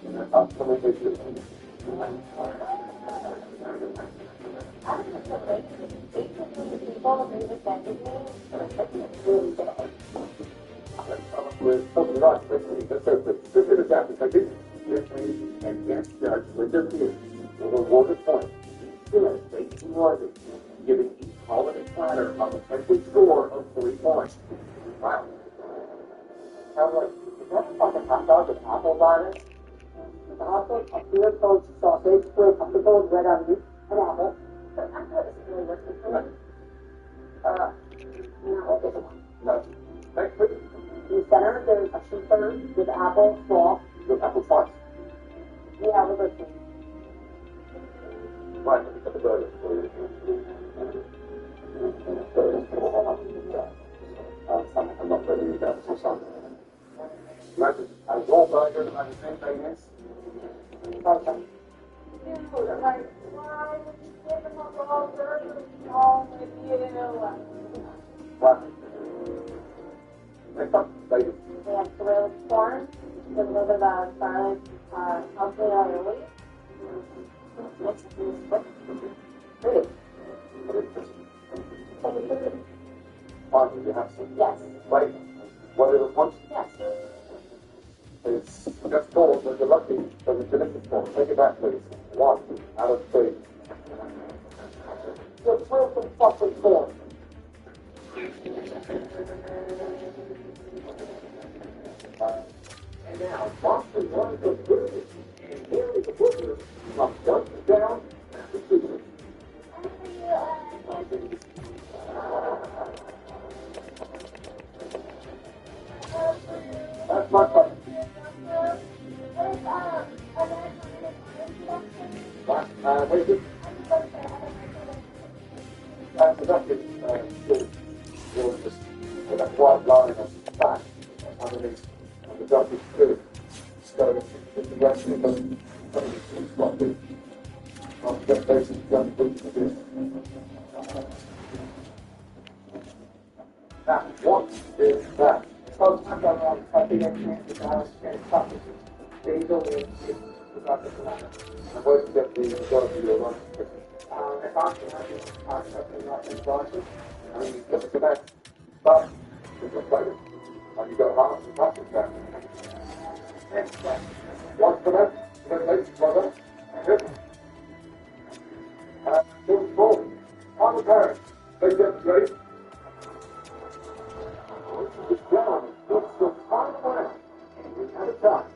in an upcoming issue. With something right, consider that because this means and guest judge Linda Pierce will award a point to a state worthy, giving each holiday platter a potential score of 3 points. Wow. Now wait, is that a fucking hot dog with apples on it? The hot dog, a beer coach sausage with popsicles, red onions, and apple. But I thought this really works for me. No. Next week. In the center, there's a cheeseburger with apple sauce. With apple slice. Yeah, we're good. Right, let me get the burger for you. I'm not ready to go for something. Imagine, a raw burger and the same thing is. Okay. Dude, like, why would you give him a raw burger? What's wrong with you? What? Next up, ladies. We have grilled corn with a little bit of garlic, jalapeno aioli. Really? What is this? Why did you have some? Yes. Wait, what is it once? Yes. It's just called the lucky, so the delicious one. Take it back, please. 1 out of 3. Just grilled some fucking corn. And now, Boston runs the food, and here is the butcher from Johnstown, Massachusetts. That's my question. Wait, productive skills. You'll just, with a white line on the back, underneath. The dog is good. So it's the rest of them. It's not good. I'll get those done for this. Now, what is that? So I'm going to I think I can answer that and talk They go in about the plan. And where to get the majority of your lunch? If I'm something like this process, I mean, look at that. But, it's a fighter. And you got a lot of practice that. yeah, Watch for that. Let's brother. Good. Move forward. On the parrot. Take that straight. It's down. It's the final round. At a time.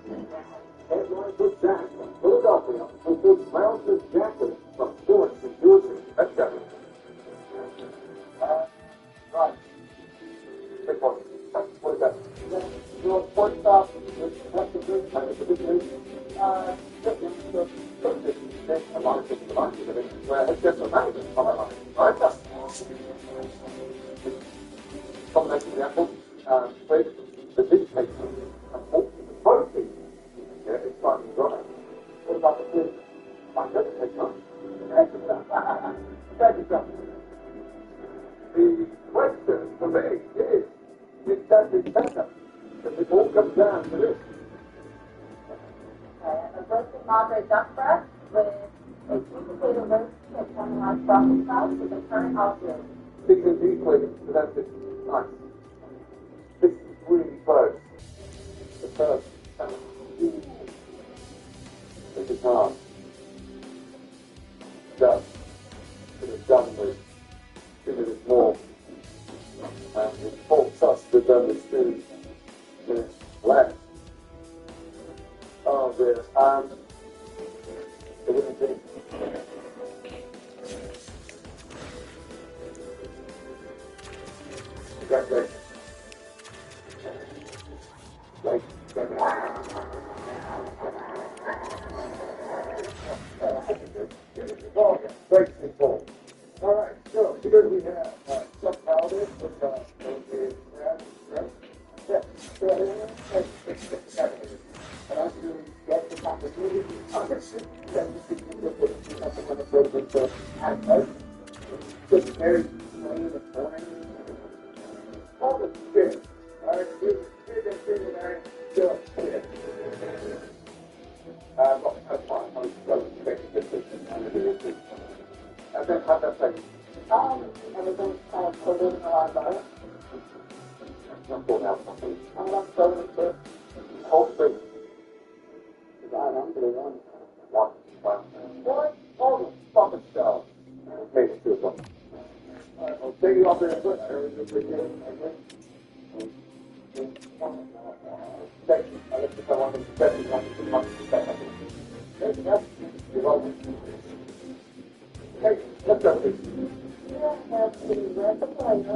Headline for Jack from Philadelphia. Who takes Mountain Jackson from Florence, New Jersey. Let's go. Right. Big one. What is that? Well, point stop. That's the good time. It's a big news. Come on, come on. Well, it's just a matter. Come on. All right, that's combination of the apple, bread, the big cake, and pork, the protein. Yeah, it's slightly dry. What about the food? I don't take much. Thank you, sir. The question for me is that it's better if it all comes down to this. A roasted Madre duck breast with a sweet potato roast and caramelized Brussels sprouts with a current olive oil. Because equally, that's it. Nice. This is really close. The first. The guitar. Done. Could have done with 2 minutes more. And it faults us to have done with 2 minutes left. Oh dear. It wouldn't be. Congratulations. Great. Great people. All right, so here we have some powder with and I'm going to get the opportunity to understand that you can do it. Just very plain and boring. All the shit. All right, here's that thing that I don't shit. Well, that's fine. I'm going to make it. And then have that thing. Everything's kind of coated in a lot of butter. Not going out something. I'm not throwing it to Whole thing. I'm going to run. One. What? All the fucking stuff. Make it to a one. All right, I'll take you off there and put it. Thank you. I let you come on and step you on the step. Thank you. You're welcome. Hey, let's go, please. You don't have to rent a plane to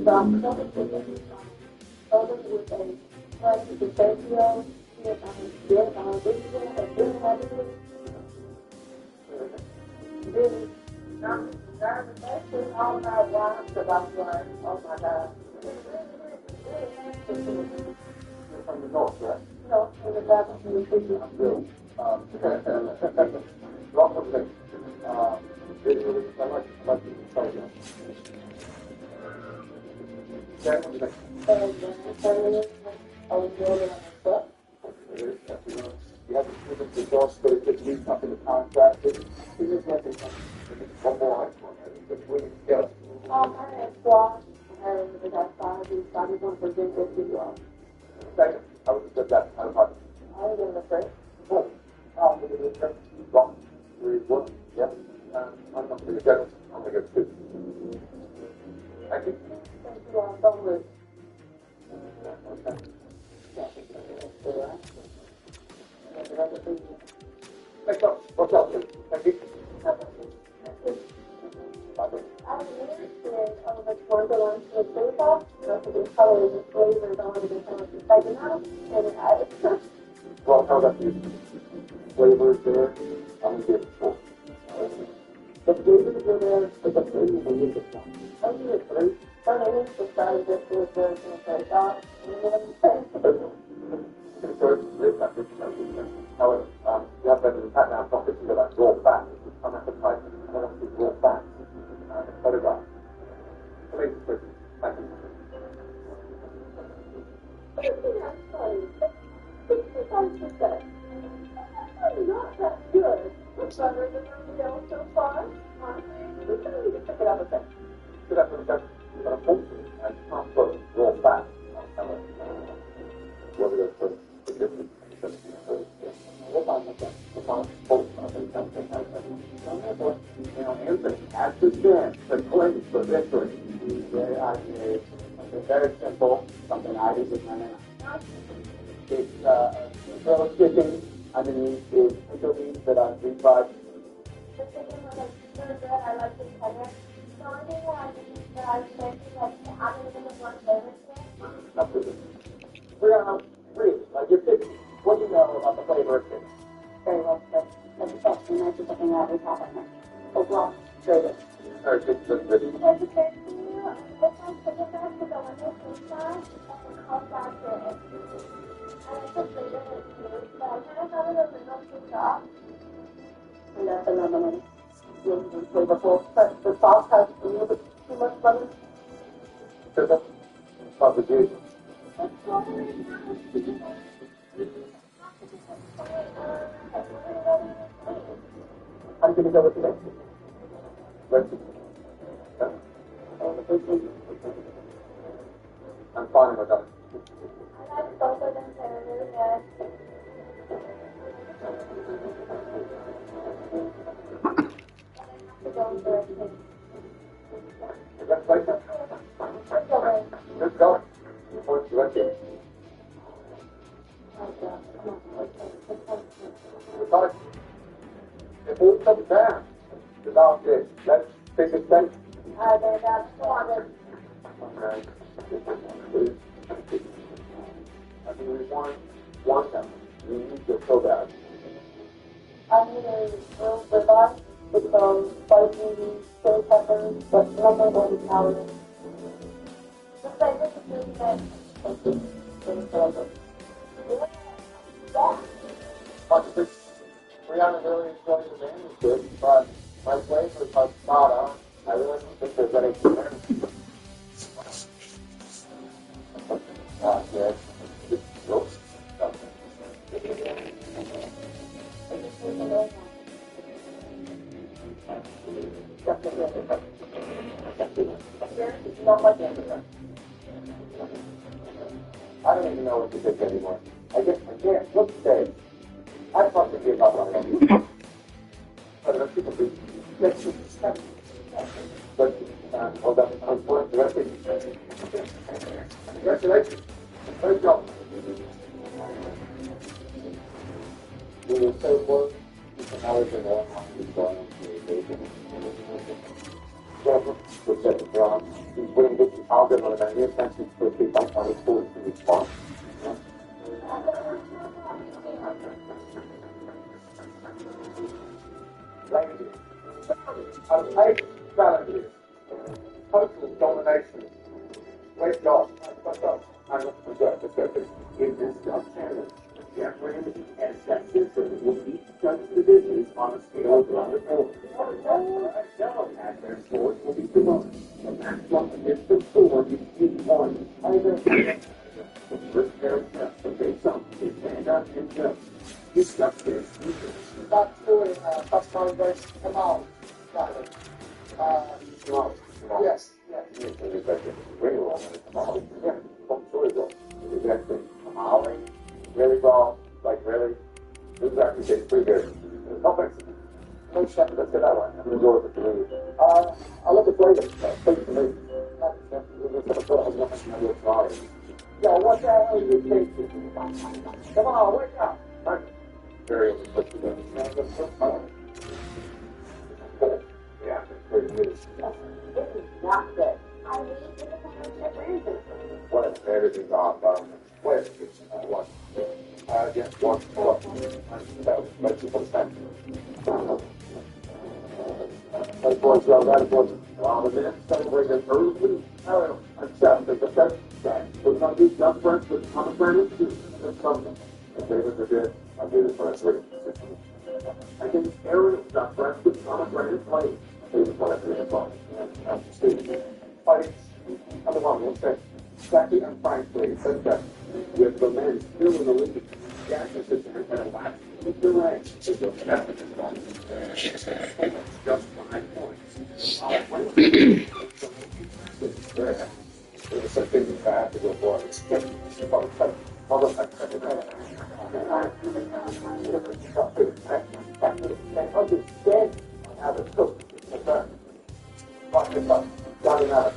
stop coming to the others with a price of the Tokyo, Vietnam, Israel, and doing everything. Really, I'm actually all about why, because I'm like, oh my God. You're from the north, right? No, in the back of the city. I'm Bill. Lots of things. Really, I like to tell you. Okay, what do you think? I was building on my foot. You have to give it the boss, but it gets used up in the contract. It's just like one more item on it. It's really together. I had squash, and we got salad, started on for dinner as well. Second, I would have said that kind of hard. I was in the first. Oh, I'm going to do this. Wrong. 3, 1. Yep. I'm not going to get it. I'm going to get 2. Thank you. Thank you, don't lose. Okay. Next up, what's up, please? Thank you. Bye-bye. I'm interested on the Toronto ones with chili sauce. The colors and flavors on the different spices now. And I Well, how about the flavors there? I'm going to give it 4. The flavors are there, but the flavors are a little bit strong. I'll give it 3. But I think the style of this was very good. However, you have better than that now, not just like raw fat, unappetizing, and then obviously raw fat, photograph. Amazing question. Thank you. Not that good. Looks better than everything else so far. Honestly, we can even check it out a bit. So that's what that's a portion and transfer raw fat. What are those first? is something very simple, something I do with my man. It's acrylic stitching underneath is pickle leaves that I've retried. The second one is really good. I like this color. The only thing that I think that I was making, like, I'm going to give one flavor to it. Absolutely. Brianna, really, like you're 50. What do you know about the flavor of fish? Very well. That's the best thing. That's something that we have in there. Overall, very good. Very good, good, good. Because the first thing, this one's the best to go in this inside, and it comes down to it. And it's a flavor that's good, but I kind of thought it was a little too soft. And that's another one. Really flavorful, but the sauce has a little bit too much butter. Simple. Complicated. It's totally nice. I'm going to go with the next one. Let's see. I'm fine with that. I like both of them. They're really good. Let's go. Let's go. If we come down without this, let's take a step. They're about 400. Okay. I think we want them. We need to show that. I need a little ribeye with some spicy chili peppers, but nothing over powder. The flavor is really good. Thank you. Yeah. Obviously, Brianna really enjoyed the manuscript, but my flavors are spot on. I really don't think there's anything there. Yes. Oops. Not much in I don't even know what to think anymore. I can't look today. I fucking give up on it. But let's keep it. Let's keep it. But, hold on. I'm going to rest it. Congratulations. Great job. We will so work with the knowledge of all these communication. Which is from he's winning this algorithm and new countries for people on the school to respond. Ladies, a hate strategy, total domination. Great job. I'm not forget the circus. In this challenge, Jeff Ramsey and Seth Simpson will each judge the business on a scale of 1 to 4. Several at their scores will be promoted. The matchup against the score is each one. Either the first pair of tests to face up is stand up and jump. Discuss their speakers. Stop doing tough time versus Kamal. Got it. No. Yes. Really well. Yeah. Exactly. Really well. Like really. This is actually tastes pretty good. No thanks. No chef. Let's get that one. I'm gonna go with the three. I love the flavor. Tastes to me. Yo, what the hell are you tasting? Come on, wake up. Very interesting. Yeah, pretty good. This is not good. I need to get the What everything's on where what? Yes, one. Let's see what's that. That was the next celebrated early. Accept the success that we're going to do just friends with common friends. That's something. And David did. I did it for us. I think Aaron is not friends with common friends. Play. This is what I did. Fights. Other one, we'll say. Jackie and Frank played said that with the men still in the league, Jackie sits there and laughs with the ranks. It's just 5 points. There's something bad to go for. It's understand how to cook. Fuck it up. Got it out.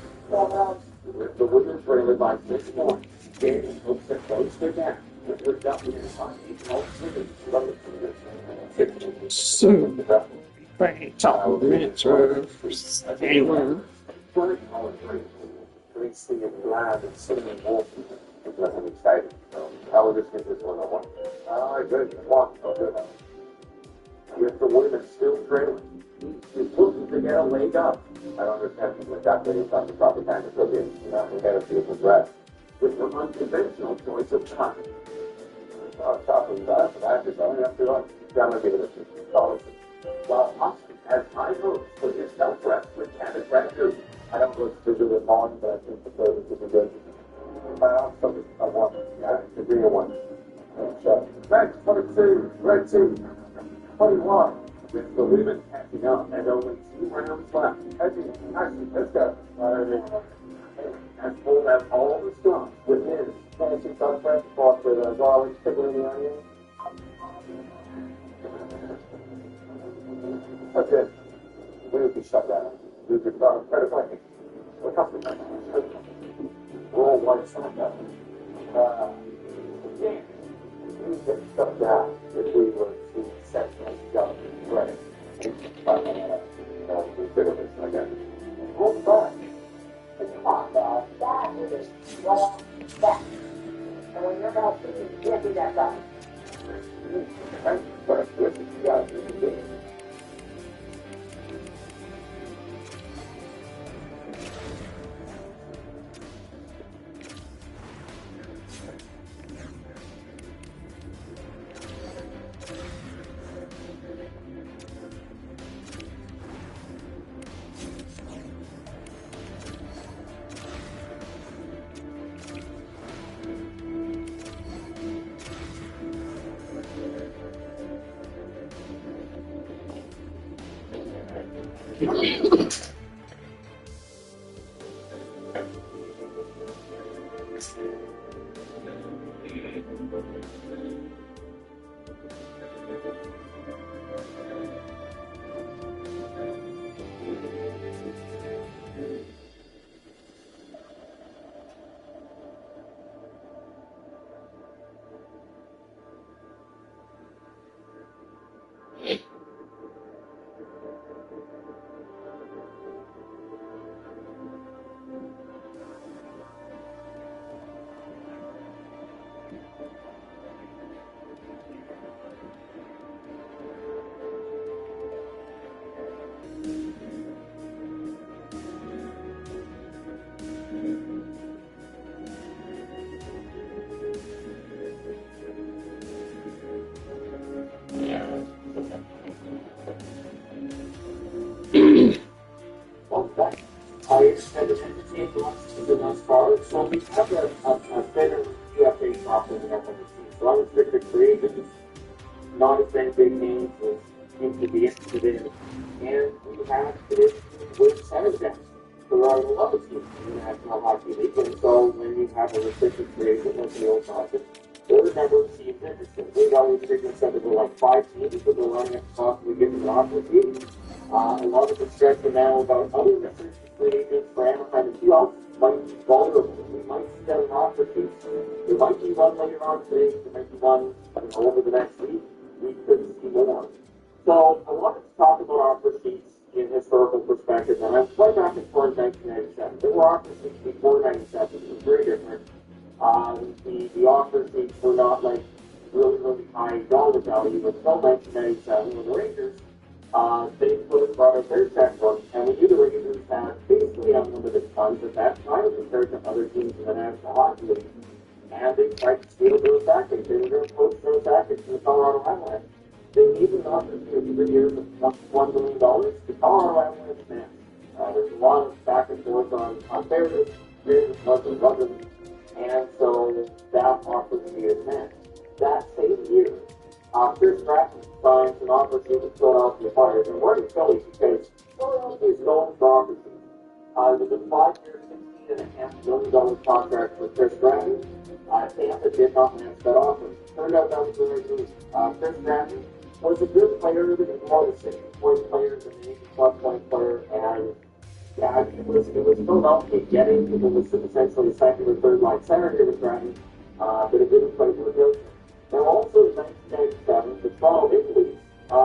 Soon, playing top minutes versus anyone. Greasy and bland and cinnamon wolf. It wasn't exciting. So I will just get this one on one. Alright, good. Walk. Oh, good. With the women still trailing. He's looking to get a leg up. I don't understand people like that, but it's not the proper time to cook in. You know, we gotta feel the breath. With her unconventional choice of time. Chopping that, but I just only have to like, I'm gonna give it a solid. While Austin has high hopes for his health rest with Canada Record. I don't look to do it on, but I think the service will be good. I also want, yeah, to agree on one. Red 22, red 2, 21. With the women catching up and only 2 rounds left. Edgy, actually, let's go. Has pulled out all the stops with his fantasy contract, bought with garlic, pickle, and the onion. That's it. We would be shut down. We could credit like a customer. Roll white side up. Yeah. We could get shut down if we were to set this job credit. Consider this again. Hold on. Come on, dog. That is wrong. That. And when you're about to, you can't do that, dog. But this is good. I extended entertainment lots to the most far, so we have a better UFA crop in the FNC. So I was strictly free agents, not as many big names as seem to be interested in. And we have this with center depth. There are 11 teams in the National Hockey League, and so when you have a restricted free agent like the old Dodgers, there are a number of teams interested. We've always figured that there were like 5 teams that were lining up to possibly get an offer team. A lot of discussion now about other restricted free agents for Anaheim and Seahawks might be vulnerable. We might see that an offer team. There might be one later on today, there might be one over the next week. We could see more. So I wanted to talk about offer sheets in historical perspective, and I was right back in 1997. There were offer sheets before 97, it was very different. The offer sheets were not like really high dollar value, but until 1997, when the Rangers, they brought out their checkbook, and we knew the Rangers had basically unlimited funds at that time compared to other teams in the National Hockey League. And they tried to steal those package. They were going to poach those package in the Colorado Avalanche. They even offered for 3 years of $1 million to Colorado Avalanche fans. There's a lot of back and forth on fairness, wasn't. And so that offer to be advanced. That same year, Chris Stratton signs an offer sheet with Philadelphia Flyers. And we're in Philly because Philadelphia is known for offer sheets. It was a 5-year, $16.5 million contract with Chris Stratton. Tampa did not match that offer. Turned out that was the right move. Chris Stratton was a good player, but he was more of a 60-point player than an 80-plus-point player, and yeah, it was Philadelphia getting people was essentially second or third line center here with Stratton, but it didn't quite work out. Now also in 1999, Maple Leafs,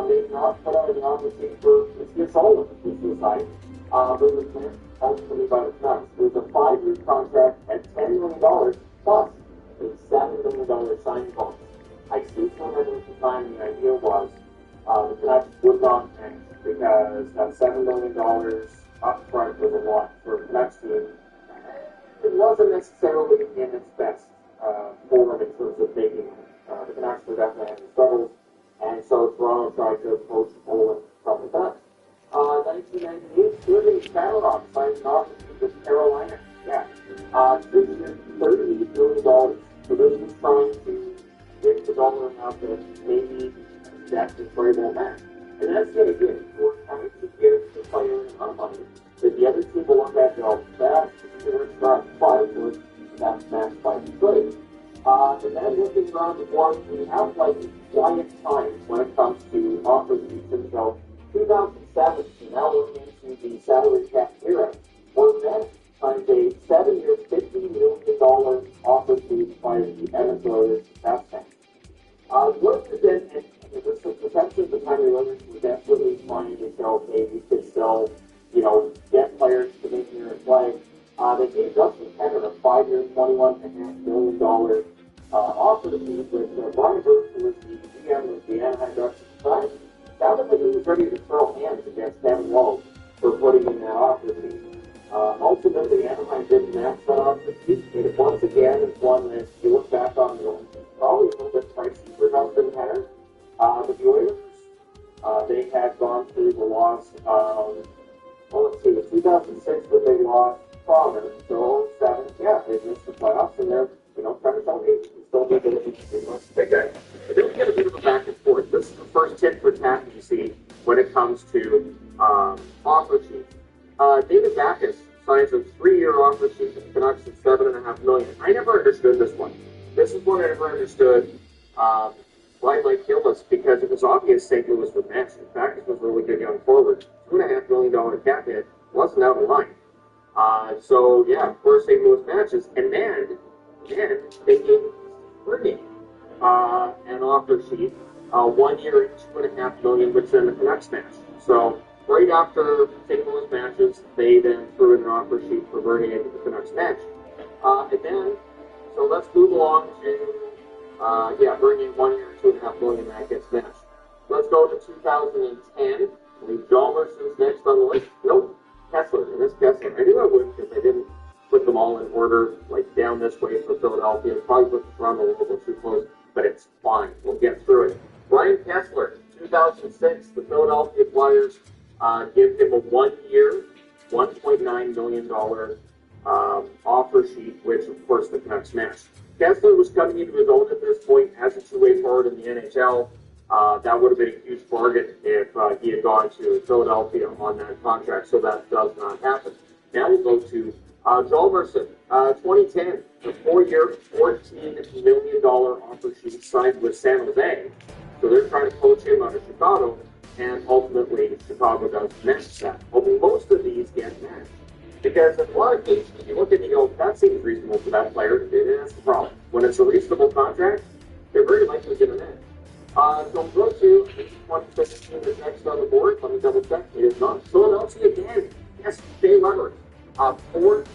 they've not put out an offer sheet for Mr. Sullivan, who's suicide. But it was meant ultimately by the Canucks. It was a 5-year contract at $10 million plus a $7 million signing bonus. I still remember at the time the idea was the Canucks would not tank because that $7 million up front was a lot for a Canucks team. It wasn't necessarily in its best form in terms of making it. The Canucks were definitely having struggles, and so Toronto tried to approach Poland from the Canucks. 1998, Sterling Shamrock signed an offer with Carolina. Yeah. 3 years, $38 million. So this was trying to get the dollar amount that maybe that Detroit won't match. And that's going to get it. We're trying to give the player an amount of money that the other team will look at go, that's considered not 5 years, that's matched by Detroit. And then looking around the board, we have like quiet times when it comes to offer sheets. And so 2017, now we're into the salary cap era, where Met signed a 7-year, $50 million offer sheet by the Edmonton Oilers cap tank. What is it, and this is potentially the time the Oilers were desperately trying to show, okay, we could still, get players to make here and play. They gave Justin Penner a 5-year, $21.5 million offer to meet with Brian Burke, who was the GM of the Anaheim Ducks at the time. Sounded like he was ready to throw hands against Kevin Lowe for putting in that offer sheet. Ultimately, Anaheim didn't match that offer sheet. It once again is one that you look back on, probably a little bit pricey for Justin Penner. But the Oilers, they had gone through the loss of, it was 2006 that they lost Providence. So 07, yeah, they missed the playoffs, and they're, trying to tell me still the ability to do much bigger. But then we get a bit of a back and forth. This is the first tit for tat you see when it comes to offer sheets. David Backus signs a 3-year offer sheet with the Canucks at $7.5 million. I never understood this one. This is one I never understood why Mike Gillis, because it was obvious St. Louis would match it. Backus was a really good young forward. $2.5 million cap hit wasn't out of line. So yeah, of course St. Louis matches, and then they gave Brittany an offer sheet, 1 year at $2.5 million, which then the Canucks match. So right after St. Louis matches, they then threw in an offer sheet for Bernier to the Canucks match. And then, so let's move along to, Bernier 1 year at $2.5 million, that gets matched. Let's go to 2010. I believe Jalmerson's next on the list. Nope, Kessler. It is Kessler. I knew I would because I didn't put them all in order, like down this way for Philadelphia. Probably put Toronto a little bit too close, but it's fine. We'll get through it. Brian Kessler, 2006, the Philadelphia Flyers give him a 1 year, $1.9 million offer sheet, which of course the Canucks matched. Kessler was coming into his own at this point as a two-way forward in the NHL. That would have been a huge bargain if he had gone to Philadelphia on that contract, so that does not happen. Now we'll go to Jalmerson, 2010, a 4-year, $14 million offer sheet signed with San Jose. So they're trying to poach him out of Chicago, and ultimately Chicago does match that. Well, most of these get matched. Because in a lot of cases, you look at it and you go, that seems reasonable for that player, and that's the problem. When it's a reasonable contract, they're very likely to get a match. So we'll go to 2015 is next on the board. Let me double check. It is not. Philadelphia again. Yes, Jay Leonard. 14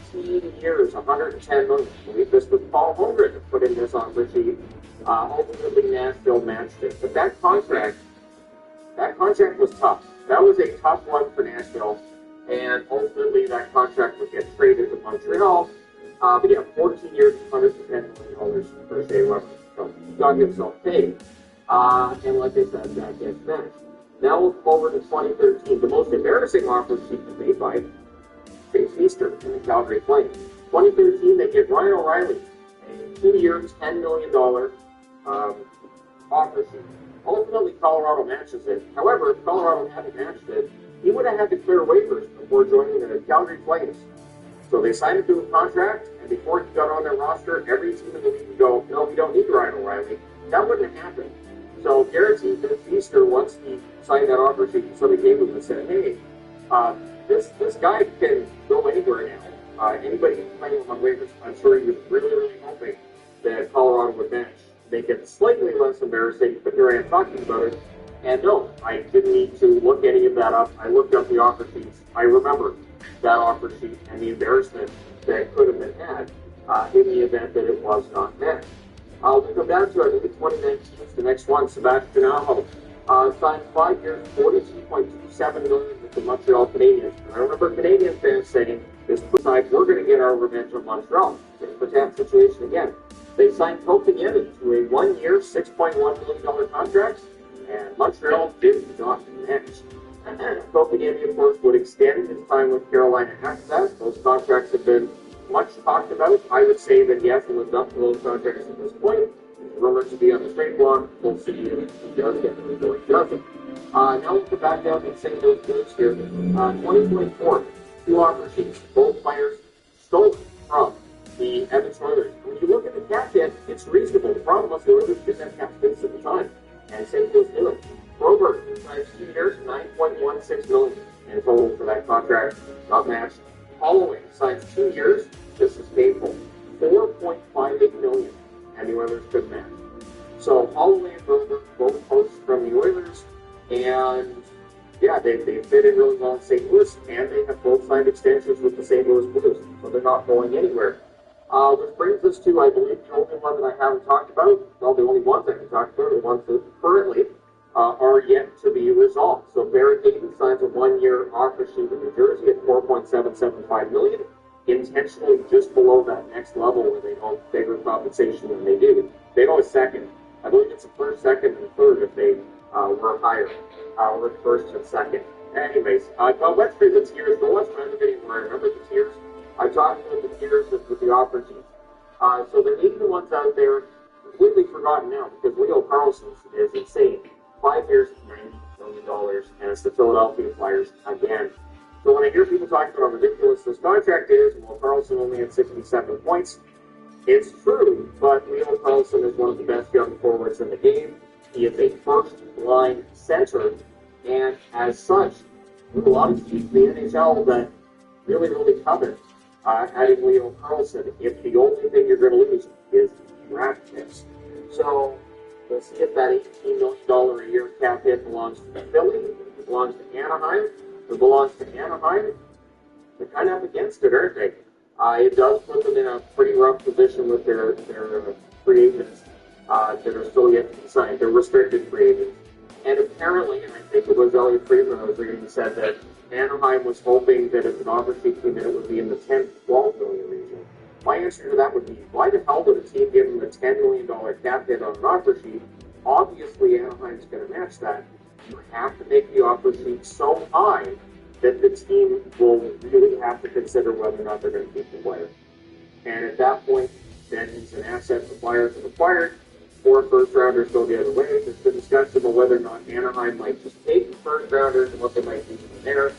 years, $110 million. I believe this was Paul Holmgren that put in this on the sheet. Ultimately, Nashville matched it. But that contract was tough. That was a tough one for Nashville. And ultimately, that contract would get traded to Montreal. But yeah, 14 years, $110 million for Jay Leonard. So he got himself paid. And like I said, that gets matched. Now we'll go over to 2013. The most embarrassing offer sheet was made by Chase Easter in the Calgary Flames. 2013, they get Ryan O'Reilly, a 2-year, $10 million offer sheet. Ultimately, Colorado matches it. However, if Colorado hadn't matched it, he would have had to clear waivers before joining the Calgary Flames. So they signed him to a contract, and before he got on their roster, every team in the league would go, no, we don't need Ryan O'Reilly. That wouldn't have happened. So guaranteed that Easter, once he signed that offer sheet, somebody came to him and said, hey, this guy can go anywhere now. Anybody can play him on waivers. I'm sure he was really, really hoping that Colorado would match make it slightly less embarrassing, but here I am talking about it. And no, I didn't need to look any of that up. I looked up the offer sheets. I remember that offer sheet and the embarrassment that could have been had in the event that it was not met. We come down to, I think, 2019 is the next one. Sebastian Aho signed 5 years, $42.27 million with the Montreal Canadiens. And I remember Canadian fans saying, this time we're going to get our revenge on Montreal. It's the TAP situation again. They signed Kotkaniemi to a 1 year, $6.1 million contract, and Montreal did not match. Kotkaniemi, of course, would extend his time with Carolina after that. Those contracts have been much talked about. I would say that he hasn't lived up to those contracts at this point. Rumored to be on the straight block. We'll see if he does get them or he doesn't. Now we'll get back down to St. Louis Blues here. 2024, 2 offer sheets, both players stolen from the Edmonton Oilers. When you look at the cap hit, it's reasonable. The problem was the Oilers didn't have cap space at the time, and St. Louis knew it. Robert signs 2 years, $9.16 million in total for that contract, not matched. Holloway signs 2 years. This is painful. $4.58 million, and the Oilers couldn't match. So Holloway and Robert both posts from the Oilers, and yeah, they fit in really well in St. Louis, and they have both signed extensions with the St. Louis Blues, so they're not going anywhere. Which brings us to, I believe, the only one that I haven't talked about. Well, the only ones I can talk about are the ones that currently are yet to be resolved. So Barrett Hayton signs a 1 year offer sheet with New Jersey at $4.775 million, intentionally just below that next level where they don't bigger compensation than they do. They go a second. I believe it's the first, second, and third if they were higher, or first and second. Anyways, but let's do the tiers. So let's find the video where I remember the tiers. I talked about the tiers with the offer sheets. So the 80 ones out there, completely forgotten now because Leo Carlson's is insane. 5 years, $90 million, and it's the Philadelphia Flyers again. So when I hear people talking about how ridiculous this contract is, well, Carlson only had 67 points, it's true, but Leo Carlson is one of the best young forwards in the game. He is a first-line center, and as such, there's a lot of teams in the NHL that really covet adding Leo Carlson if the only thing you're going to lose is draft picks. So we'll see if that $18 million a year cap hit belongs to Philly, it belongs to Anaheim. If it belongs to Anaheim, they're kind of up against it, aren't they? It does put them in a pretty rough position with their free agents that are still yet to be signed. They're restricted free agents. And apparently, and I think it was Elliot Friedman I was reading, said that Anaheim was hoping that if an offer sheet came in, it would be in the 10 to 12 million region. My answer to that would be, why the hell would a team give them a $10 million cap hit on an offer sheet? Obviously, Anaheim's going to match that. You have to make the offer sheet so high that the team will really have to consider whether or not they're going to keep the player. And at that point, then he's an asset the Flyers have acquired. 4 first-rounders go the other way. There's been discussion about whether or not Anaheim might just take the first-rounders and what they might do from there.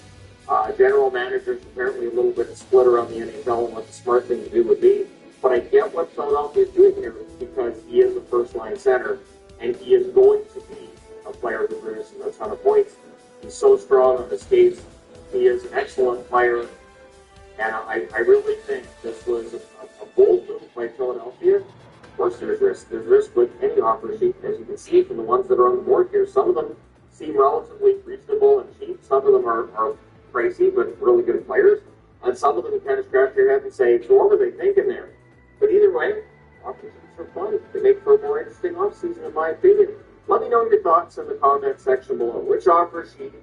General managers apparently a little bit split around the NHL on what the smart thing to do would be. But I get what Philadelphia is doing here because he is a first-line center, and he is going to be a player who produces a ton of points. He's so strong on the skates. He is an excellent player. And I really think this was a bold move by Philadelphia. Of course, there's risk. There's risk with any offer sheet, as you can see from the ones that are on the board here. Some of them seem relatively reasonable and cheap. Some of them are pricey, but really good players. And some of them kind of scratch your head and say, so what were they thinking there? But either way, offer sheets are fun. They make for a more interesting offseason, in my opinion. Let me know your thoughts in the comment section below. Which offer sheet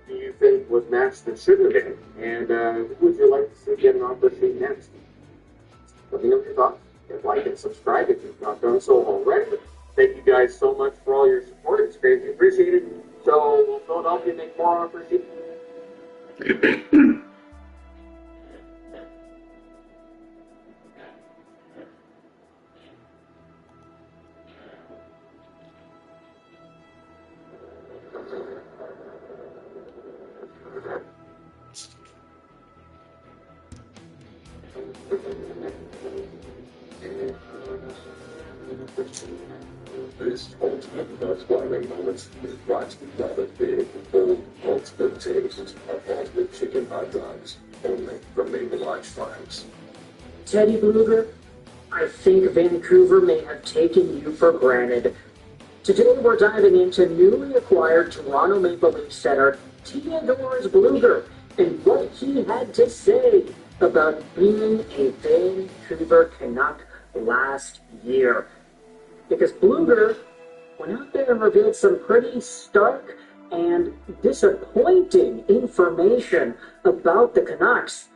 do you think was matched that shouldn't have been? And who would you like to see get an offer sheet next? Let me know your thoughts. Hit like and subscribe if you've not done so already. Thank you guys so much for all your support. It's greatly appreciated. So will Philadelphia make more offer sheets? This ultimate blood-blinding moment is brought to you by the big, bold, ultimate taste of ultimate chicken hot dogs, only from Maple Lodge Farms. Teddy Bluger, I think Vancouver may have taken you for granted. Today we're diving into newly acquired Toronto Maple Leafs center Theodore Bluger and what he had to say about being a Vancouver Canuck last year. Because Bluger went out there and revealed some pretty stark and disappointing information about the Canucks.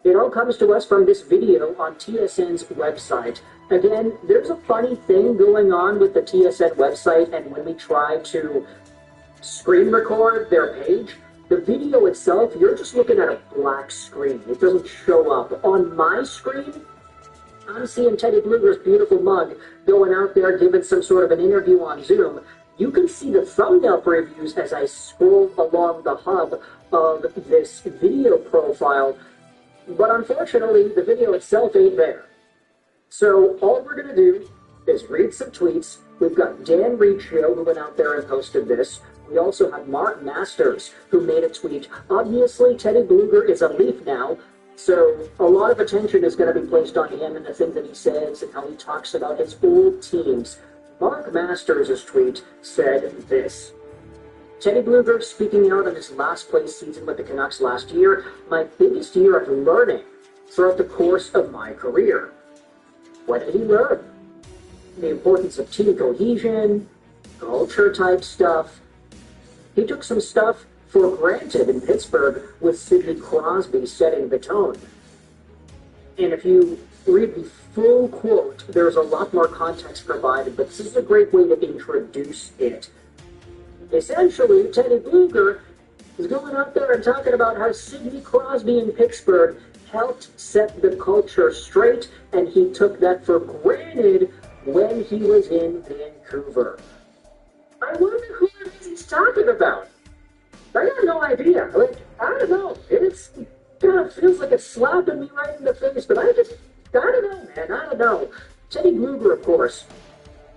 It all comes to us from this video on TSN's website. Again, there's a funny thing going on with the TSN website, and when we try to screen record their page, the video itself, you're just looking at a black screen. It doesn't show up. On my screen, I'm seeing Teddy Bluger's beautiful mug going out there giving some sort of an interview on Zoom. You can see the thumbnail previews as I scroll along the hub of this video profile. But unfortunately, the video itself ain't there. So all we're going to do is read some tweets. We've got Dan Riccio, who went out there and posted this. We also have Mark Masters, who made a tweet. Obviously, Teddy Bluger is a Leaf now, so a lot of attention is going to be placed on him and the things that he says and how he talks about his old teams. Mark Masters' tweet said this. Teddy Bluger speaking out on his last place season with the Canucks last year, my biggest year of learning throughout the course of my career. What did he learn? The importance of team cohesion, culture type stuff. He took some stuff for granted in Pittsburgh with Sidney Crosby setting the tone. And if you read the full quote, there's a lot more context provided, but this is a great way to introduce it. Essentially, Teddy Bluger is going out there and talking about how Sidney Crosby in Pittsburgh helped set the culture straight, and he took that for granted when he was in Vancouver. I wonder who it is he's talking about. I got no idea. Like, I don't know. It kind of feels like it's slapping me right in the face, but I don't know, man. I don't know. Teddy Bluger, of course,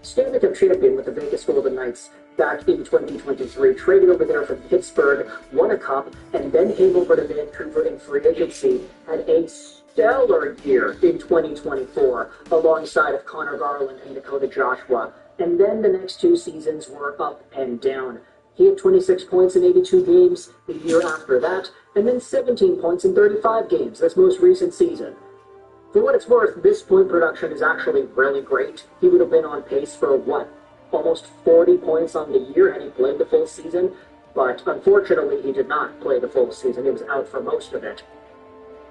Stanley Cup champion with the Vegas Golden Knights back in 2023, traded over there from Pittsburgh, won a cup, and then came over to Vancouver in free agency, had a stellar year in 2024, alongside of Connor Garland and Dakota Joshua. And then the next two seasons were up and down. He had 26 points in 82 games the year after that, and then 17 points in 35 games, this most recent season. For what it's worth, this point production is actually really great. He would have been on pace for, almost 40 points on the year had he played the full season, but unfortunately he did not play the full season. He was out for most of it.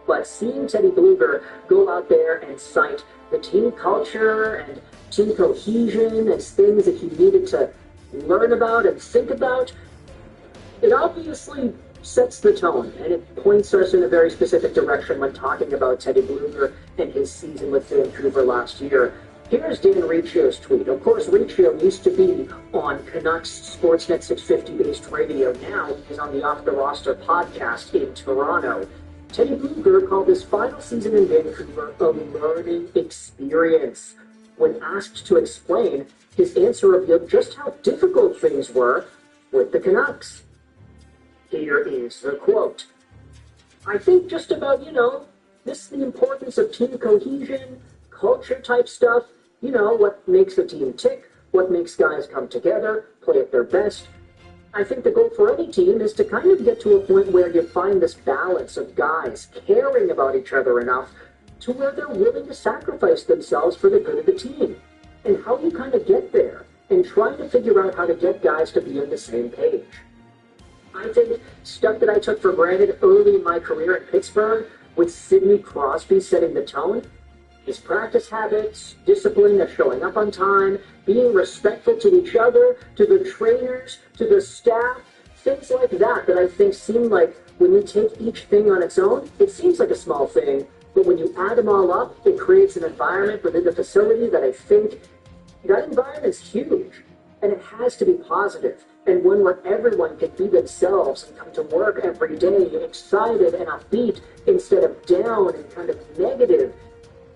But seeing Teddy Bluger go out there and cite the team culture and team cohesion as things that he needed to learn about and think about, it obviously sets the tone, and it points us in a very specific direction when talking about Teddy Bluger and his season with Vancouver last year. Here's Dan Riccio's tweet. Of course, Riccio used to be on Canucks Sportsnet 650-based radio. Now he's on the Off the Roster podcast in Toronto. Teddy Bluger called his final season in Vancouver a learning experience. When asked to explain, his answer revealed just how difficult things were with the Canucks. Here is the quote. I think just about, this the importance of team cohesion, culture type stuff, what makes a team tick, what makes guys come together, play at their best. I think the goal for any team is to kind of get to a point where you find this balance of guys caring about each other enough to where they're willing to sacrifice themselves for the good of the team. And how you kind of get there, and trying to figure out how to get guys to be on the same page. I think stuff that I took for granted early in my career in Pittsburgh, with Sidney Crosby setting the tone, his practice habits, discipline of showing up on time, being respectful to each other, to the trainers, to the staff, things like that I think seem like when you take each thing on its own, it seems like a small thing, but when you add them all up, it creates an environment within the facility that I think that environment's huge, and it has to be positive, and one where everyone can be themselves and come to work every day excited and upbeat instead of down and kind of negative.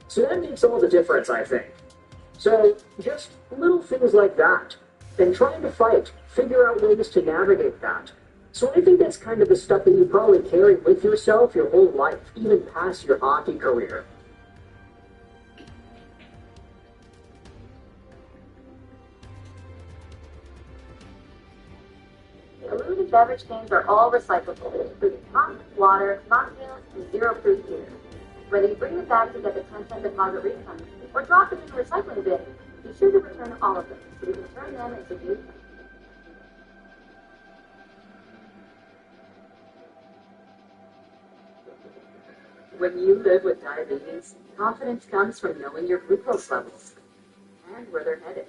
So that makes all the difference, I think. So just little things like that, and trying to figure out ways to navigate that. So I think that's kind of the stuff that you probably carry with yourself your whole life, even past your hockey career. Food and beverage cans are all recyclable, including pop, water, mocktails, and zero-proof beer. Whether you bring them back to get the 10-cent deposit refund or drop them in the recycling bin, be sure to return all of them so we can turn them into new things. When you live with diabetes, confidence comes from knowing your glucose levels and where they're headed.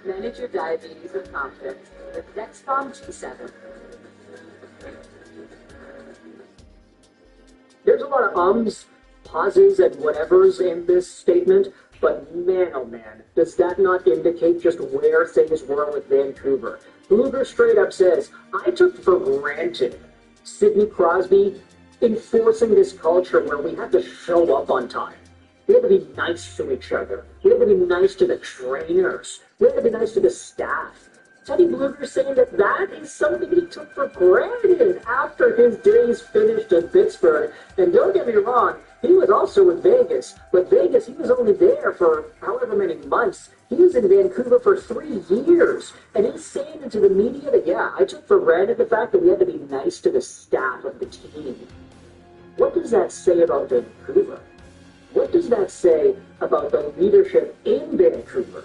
Manage your diabetes with confidence with Dexcom G7. There's a lot of ums, pauses, and whatevers in this statement, but man, oh man, does that not indicate just where things were with Vancouver? Bluger straight up says, I took for granted Sidney Crosby enforcing this culture where we have to show up on time. We have to be nice to each other. We have to be nice to the trainers. We have to be nice to the staff. Teddy Bluger saying that that is something he took for granted after his days finished in Pittsburgh. And don't get me wrong, he was also in Vegas. But Vegas, he was only there for however many months. He was in Vancouver for 3 years. And he's saying to the media that, yeah, I took for granted the fact that we had to be nice to the staff of the team. What does that say about Vancouver? What does that say about the leadership in Vancouver?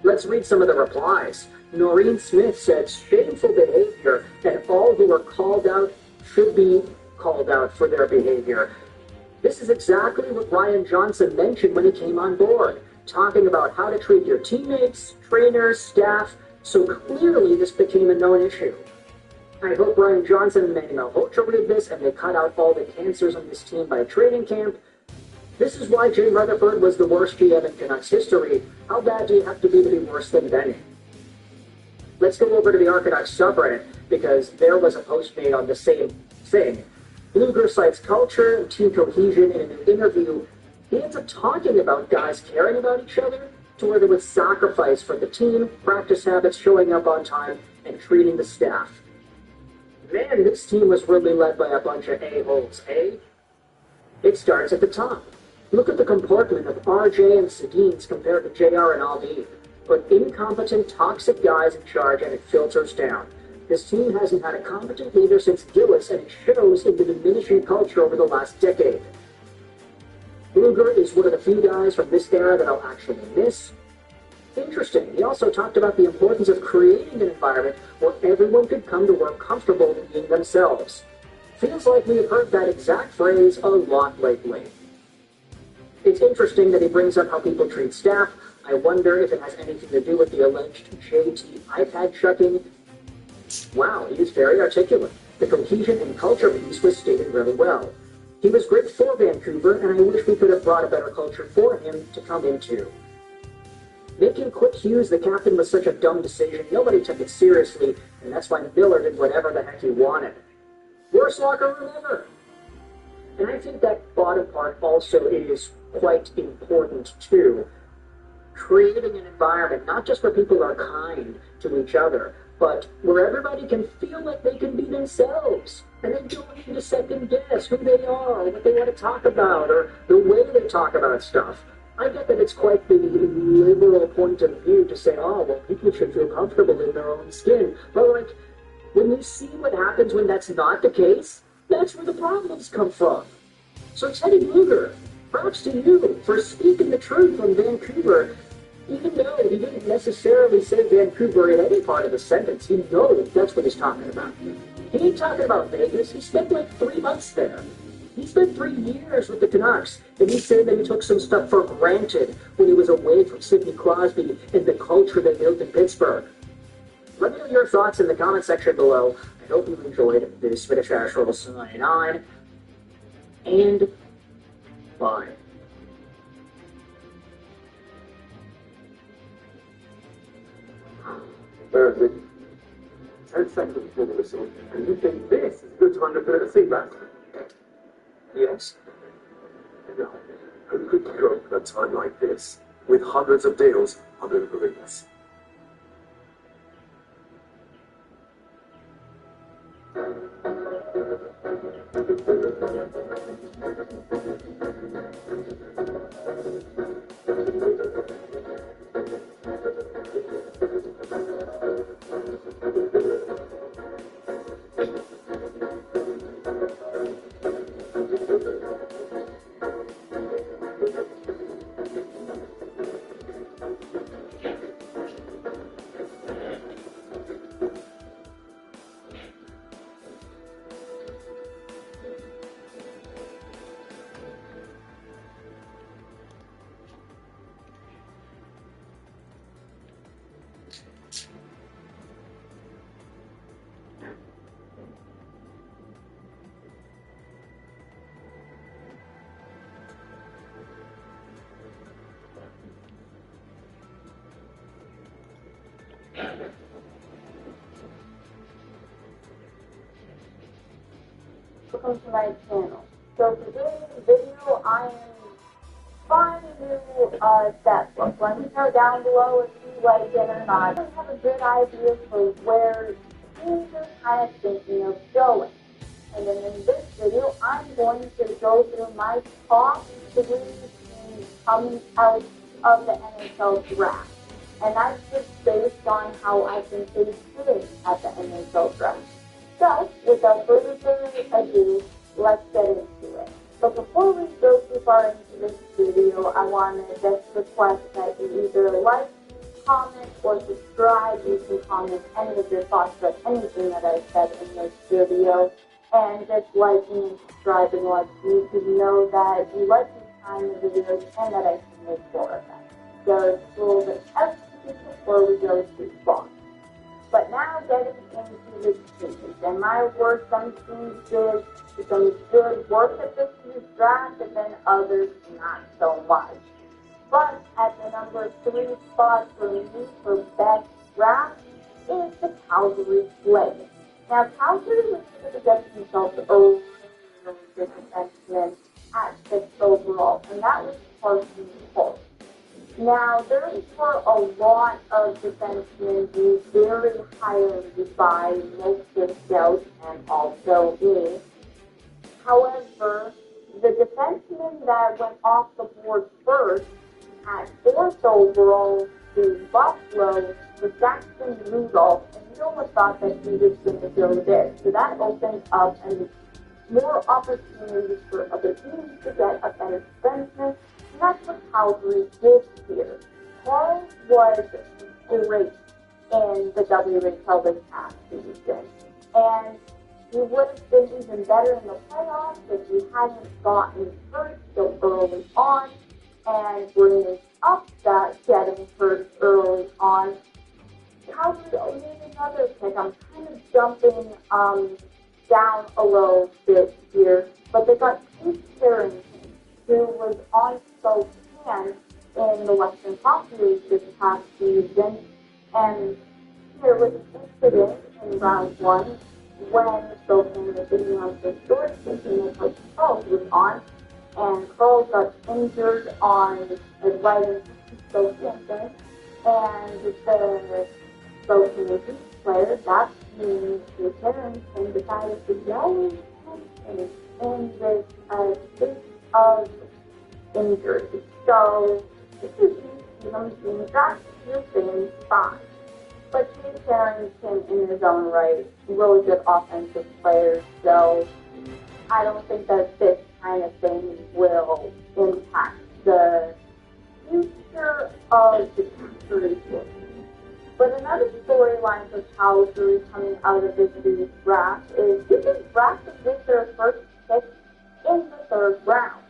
Let's read some of the replies. Noreen Smith said, shameful behavior, and all who are called out should be called out for their behavior. This is exactly what Ryan Johnson mentioned when he came on board, talking about how to treat your teammates, trainers, staff, so clearly this became a known issue. I hope Ryan Johnson and Manuel Hocha read this and they cut out all the cancers on this team by training camp. This is why Jay Rutherford was the worst GM in Canucks history. How bad do you have to be worse than Benny? Let's go over to the Arcanucks subreddit, because there was a post made on the same thing. Bluger cites culture and team cohesion in an interview. He ends up talking about guys caring about each other to where there was sacrifice for the team, practice habits, showing up on time, and treating the staff. Man, this team was really led by a bunch of a-holes, eh? It starts at the top. Look at the comportment of RJ and Sedins compared to JR and Aldi. But incompetent, toxic guys in charge, and it filters down. This team hasn't had a competent leader since Gillis, and it shows in the diminishing culture over the last decade. Bluger is one of the few guys from this era that I'll actually miss. Interesting. He also talked about the importance of creating an environment where everyone could come to work comfortable being themselves. Feels like we have heard that exact phrase a lot lately. It's interesting that he brings up how people treat staff. I wonder if it has anything to do with the alleged JT iPad chucking. Wow, he is very articulate. The cohesion and culture piece was stated really well. He was great for Vancouver, and I wish we could have brought a better culture for him to come into. Making Quick Hughes the captain was such a dumb decision. Nobody took it seriously, and that's why Miller did whatever the heck he wanted. Worst locker room ever. And I think that bottom part also is quite important too. Creating an environment, not just where people are kind to each other, but where everybody can feel like they can be themselves, and they don't need to second guess who they are, or what they want to talk about, or the way they talk about stuff. I get that it's quite the liberal point of view to say, oh, well, people should feel comfortable in their own skin. But, like, when you see what happens when that's not the case, that's where the problems come from. So, Teddy Bluger, props to you for speaking the truth on Vancouver, even though he didn't necessarily say Vancouver in any part of the sentence. You know that's what he's talking about. He ain't talking about Vegas. He spent like 3 months there. He spent 3 years with the Canucks, and he said that he took some stuff for granted when he was away from Sidney Crosby and the culture they built in Pittsburgh. Let me know your thoughts in the comment section below. I hope you enjoyed this Swedish Ashroll signing on, and bye. Thursday. 10 seconds before the whistle, and you think this is a good time to put a feedback? Yes. No. Who could cope at a time like this, with hundreds of deals under the balloons? Welcome to my channel. So for today's video, I am trying to do a stat book. Let me know down below if you like it or not. I have a good idea for where things are kind of thinking of going. And then in this video, I'm going to go through my top 3 teams coming out of the NHL draft. And that's just based on how I think they fit at the NHL draft. So, without further ado, let's get into it. But before we go too far into this video, I want to just request that you either like, comment, or subscribe. You can comment any of your thoughts about anything that I said in this video. And just liking and subscribing lets YouTube know that you like these kind of videos and that I can make more of them. So it's a little bit extra before we go too far. But now getting into the teams, and my work, some teams did some good work at this year's draft, and then others not so much. But at the number 3 spot for me for best draft is the Calgary Flames. Now Calgary was able to get themselves over the defenseman at 6th overall, and that was Carson Holt. Now, there were a lot of defensemen viewed very highly by most of the scouts and also me. However, the defenseman that went off the board first at 4th overall to Buffalo was Jackson Rudolph, and you almost thought that he was going to go there. So that opened up and more opportunities for other teams to get a better defenseman. And that's what Calgary did here. Paul was great in the WHL this past season. And he would have been even better in the playoffs if he hadn't gotten hurt so early on. And bringing up that getting hurt early on, Calgary made another pick. I'm kind of jumping down a little bit here. But they got Keith Harrington, who was on Spokane in the Western Conference this past season, and there was an incident in round 1 when Spokane was beating on the short thinking that Coach Carl was on, and Carl got injured on the right of Spokane, and the Spokane player, that means the Harrington, decided to yell in this state of injury. So this is being back to your same spot. But Chase Harrington in his own right, really good offensive player, so I don't think that this kind of thing will impact the future of the Calgary Flames. But another storyline for Calgary coming out of this year's draft is this is drafted with their first pick in the 3rd round.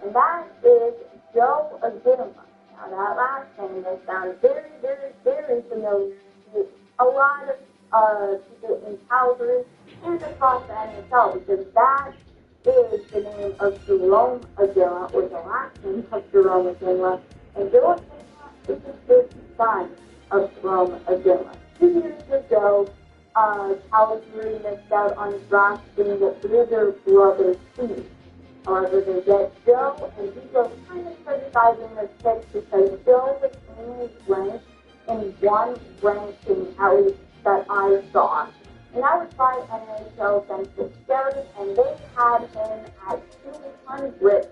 And that is Joe Aguirre. Now that last name that sounds very, very, very familiar to a lot of people in Calgary and across the NHL, because that is the name of Jerome Aguirre, or the last name of Jerome Aguirre. And Joe Aguirre is the son of Jerome Aguirre. 2 years ago, Calgary missed out on drafting the older brother team. However, they get Joe, and he was kind of criticizing this pick because Joe was only ranked in one ranking, at least that I saw. And that was by NHL Census Scouting, and they had him at 200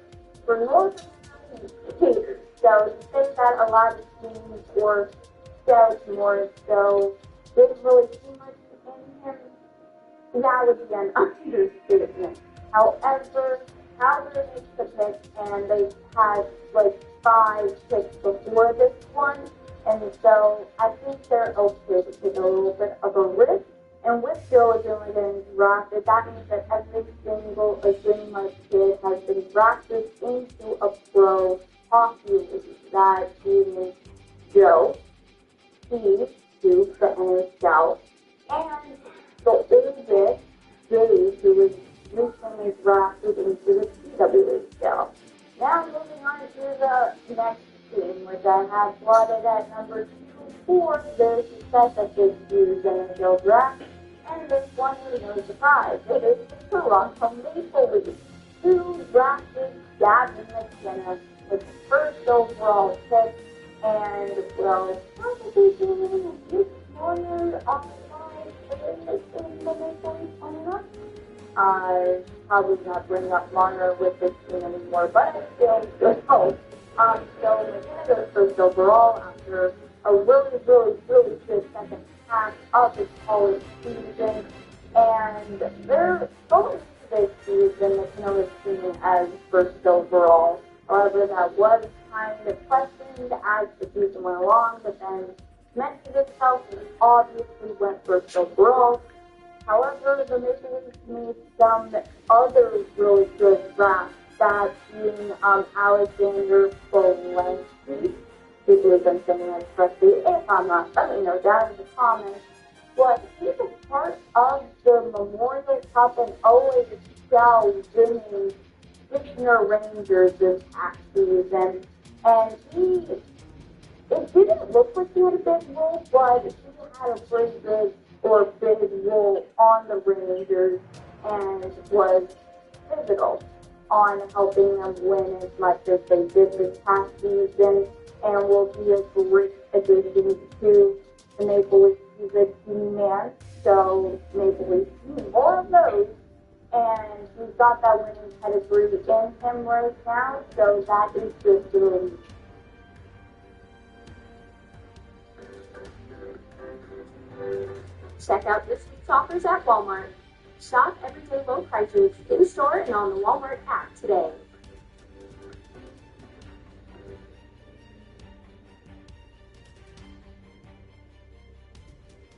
for Northern Hemisphere. So to say that a lot of teams or scouts more so didn't really see much in him, that would be an understatement. However, Howard makes the pick, and they had like 5 picks before this one, and so I think they're okay to take a little bit of a risk. And with Joe Dillon getting drafted, that means that every single Azuma's kid has been drafted into a pro hockey league. That means Joe, Steve, Duke, the NHL, and the oldest, Dave, who was recently drafted into the CWHL. Now moving on to the next team, which I have plotted at number 2 for their success at this year's NHL draft. And this one is no surprise. It is the Toronto Maple Leafs, who drafted Gavin McKenna with the first overall pick, and well, probably doing a big corner on my list in the Maple Leafs coming up. I probably not bring up Marner with this team anymore, but I still hope. So McKenna goes first overall after a really good second half of his college season, and they're going into this season McKenna was seen as first overall. However, that was kind of questioned as the season went along, but then cemented itself and obviously went first overall. However, the Maple Leafs made some other really good drafts, that being Alexander Polanski. I believe I'm saying that correctly. If I'm not, let me know down in the comments. But he's a part of the Memorial Cup and OHL winning Kitchener Rangers this past season. And it didn't look like he had a big role, but he had a pretty big role on the Rangers and was pivotal on helping them win as much as they did this past season, and will be a great addition to the Maple Leafs. He's a team man, so Maple Leafs need more of those, and he's got that winning pedigree in him right now, so that is good to release. Check out this week's offers at Walmart. Shop everyday low prices in store and on the Walmart app today.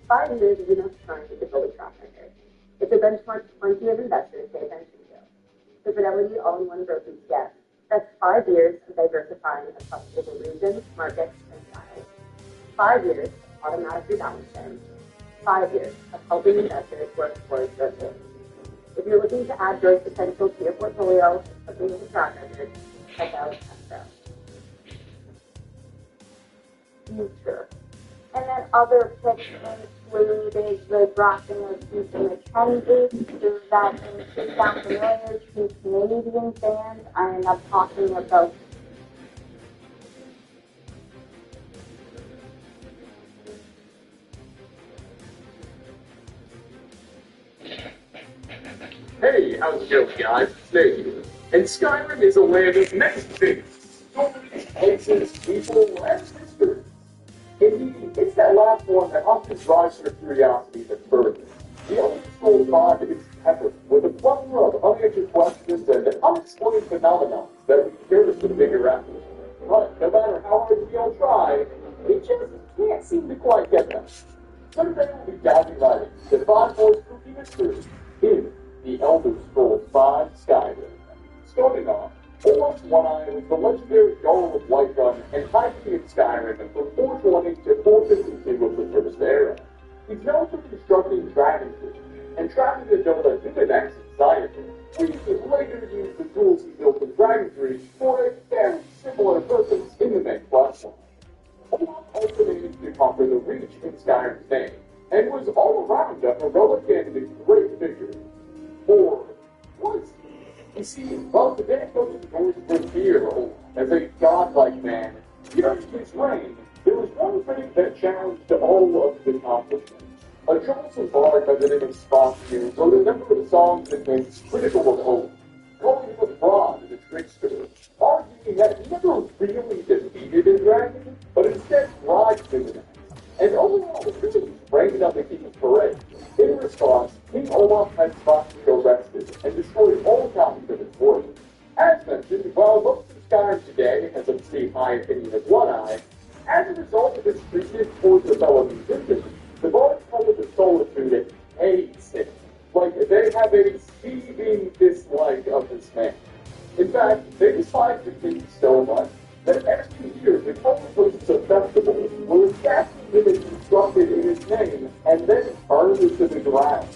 Five years is enough time to build a track record. It's a benchmark plenty of investors pay attention to. The Fidelity All-in-One Brokerage Guest. That's 5 years of diversifying across global regions, markets, and styles. 5 years of automatic rebalancing. 5 years of helping investors work towards their goals. If you're looking to add growth potential to your portfolio, looking at the track record, check out Escrow. Future. And then other picks included the drafting of Ethan McKenzie, who that may sound familiar to Canadian fans. I end up talking about Hey, how's it going, guys? It's Nate here. And Skyrim is a land of many things. Stories, places, people, and history. Indeed, it's that last one that often drives your curiosity the furthest. The Elder Scrolls V is peppered with a plethora of unanswered questions and unexplained phenomena that we curious to figure out. But no matter how hard we try, we just can't seem to quite get them. So today we'll be diving right into the 5 more spooky mysteries in the Elder Scrolls V Skyrim. Starting off, Olaf's One-Eye was the legendary Jarl of Whiterun and High King in Skyrim from 420 to 452 of the First Era. He's known for constructing dragon trees and trapping the Dota Human inside of it, where he could later use the tools he built with dragon trees for a very similar purpose in the main platform. Olaf also managed to conquer the Reach in Skyrim's name, and was all around a heroic and great figure. Or was he? You see, while the band goes towards revere Olaf as a godlike man, during his reign, there was one thing that challenged all of his accomplishments. A troublesome bard by the name of Spock wrote a number of songs that made critical of Olaf, calling him a fraud and a trickster, arguing that he never really defeated a dragon, but instead bribed him with it. And overall, really rained on the King's parade. In response, King Olaf had Svafnir arrested and destroyed all copies of his work. As mentioned, while most of Skyrim today has a steep high opinion of One Eye, as a result of his treatment towards the fellow musicians, the Bards call it the solitude hates him. Like, they have a seething dislike of this man. In fact, they despise the king so much that every year the culture hosts a festival where a statue is constructed in his name and then burned into the ground.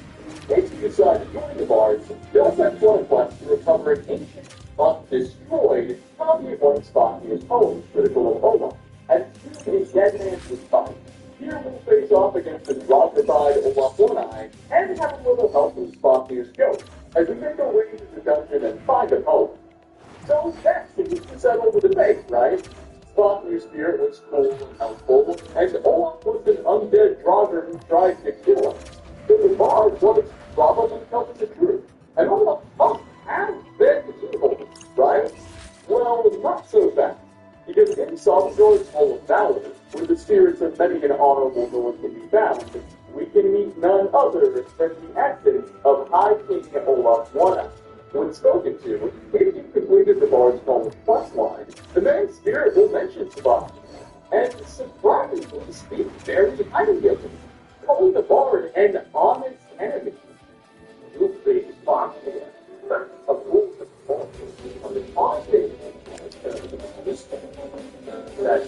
If you decide to join the Bards, they'll send one quest to recover an ancient but destroyed copy of one Svafnir's poem, critical of Olaf, and choose a dead man's fight. Here we'll face off against the drognified Olaf One Eye and have a little help from Svafnir's ghost as we make our way into the dungeon and find a poem. So next, it was to settle the debate, right? Svafnir's spirit was cold and helpful, and Olaf was an undead Draugr who tried to kill him. So the Bard was probably telling the truth, and Olaf has been evil, right? Well, not so fast, because in Sovngar's Hall of Valor, where the spirits of many an honorable lord can be found, we can meet none other than the essence of High King Olaf One Eye. When spoken to, if you completed the Bard's Hall quest line, the man's spirit will mention Svafnir, and surprisingly speak very highly of him, calling the Bard an honest enemy. You please Svafnir, a fool of on an honest enemy. That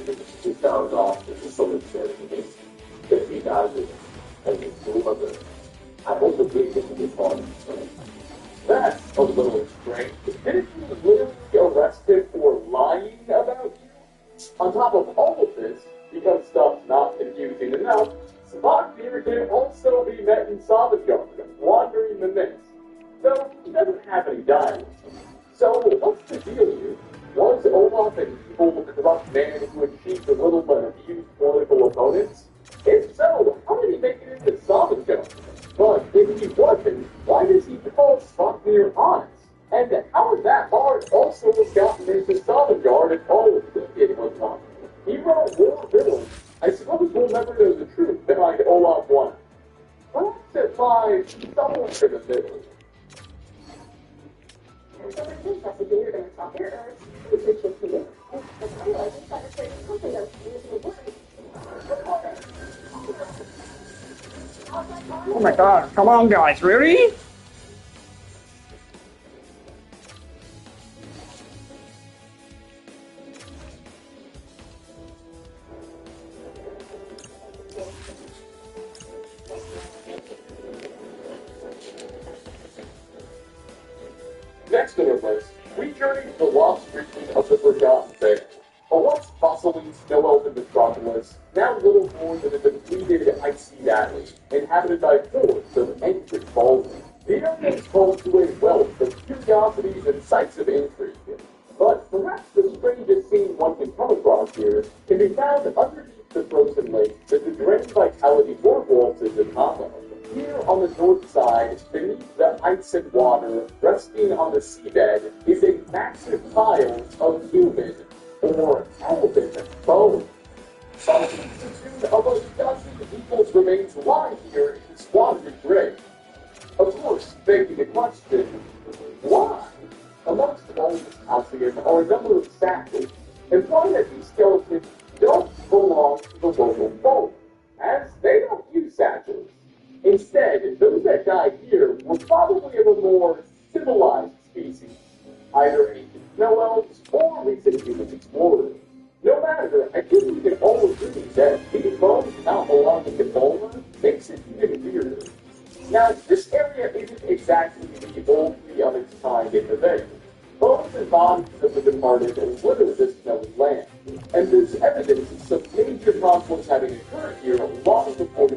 he found off as a sort of charity that he died as a fool of it. I hope the big thing is on. That's a little strange. Didn't you literally arrest him for lying about you? On top of all of this, because stuff's not confusing enough, Svafnir can also be met in Sovngarde, wandering the mist. Though he doesn't have any diamonds. So what's the deal here? Was Olaf an evil, corrupt man who achieved a little but abused political opponents? If so, how did he make it into Sovngarde? But if he wasn't, why does he call Svafnir honest? And how would that Bard also have gotten into Sovngarde if all he did was honest? Hero or villain? I suppose we'll never know the truth behind Olaf One. Perhaps it lies somewhere in the middle. And so we're interested in your going to talk your earth, research it here, and otherwise it's better for your company to use your words. Oh my god, come on guys, really? Next on our list, we journey to the lost region of the Forgotten Vale, a once bustling snow-elfin metropolis, now little more than a depleted icy valley, inhabited by hordes of ancient baldwins. The area is home to a wealth of curiosities and sites of intrigue. But perhaps the strangest scene one can come across here can be found underneath the frozen lake that the drained vitality Vorwolf is a combo. Here on the north side, beneath the ice and water, resting on the seabed, is a massive pile of human, or elven, bones. Some soon of a dozen people's remains lie here in this watery grave. Of course, begging the question, why? Amongst all this calcium are a number of statues, implying that these skeletons don't belong to the local folk, as they don't use satchels. Instead, those that died here were probably of a more civilized species, either ancient snow elves or recent human explorers. No matter, I think we can all agree that these bones not belonging to Volna makes it even weirder. Now, this area isn't exactly the oldie of its kind in the Vale. Bones and bodies of the departed litter this snowy land, and there's evidence of some major conflicts having occurred here long before the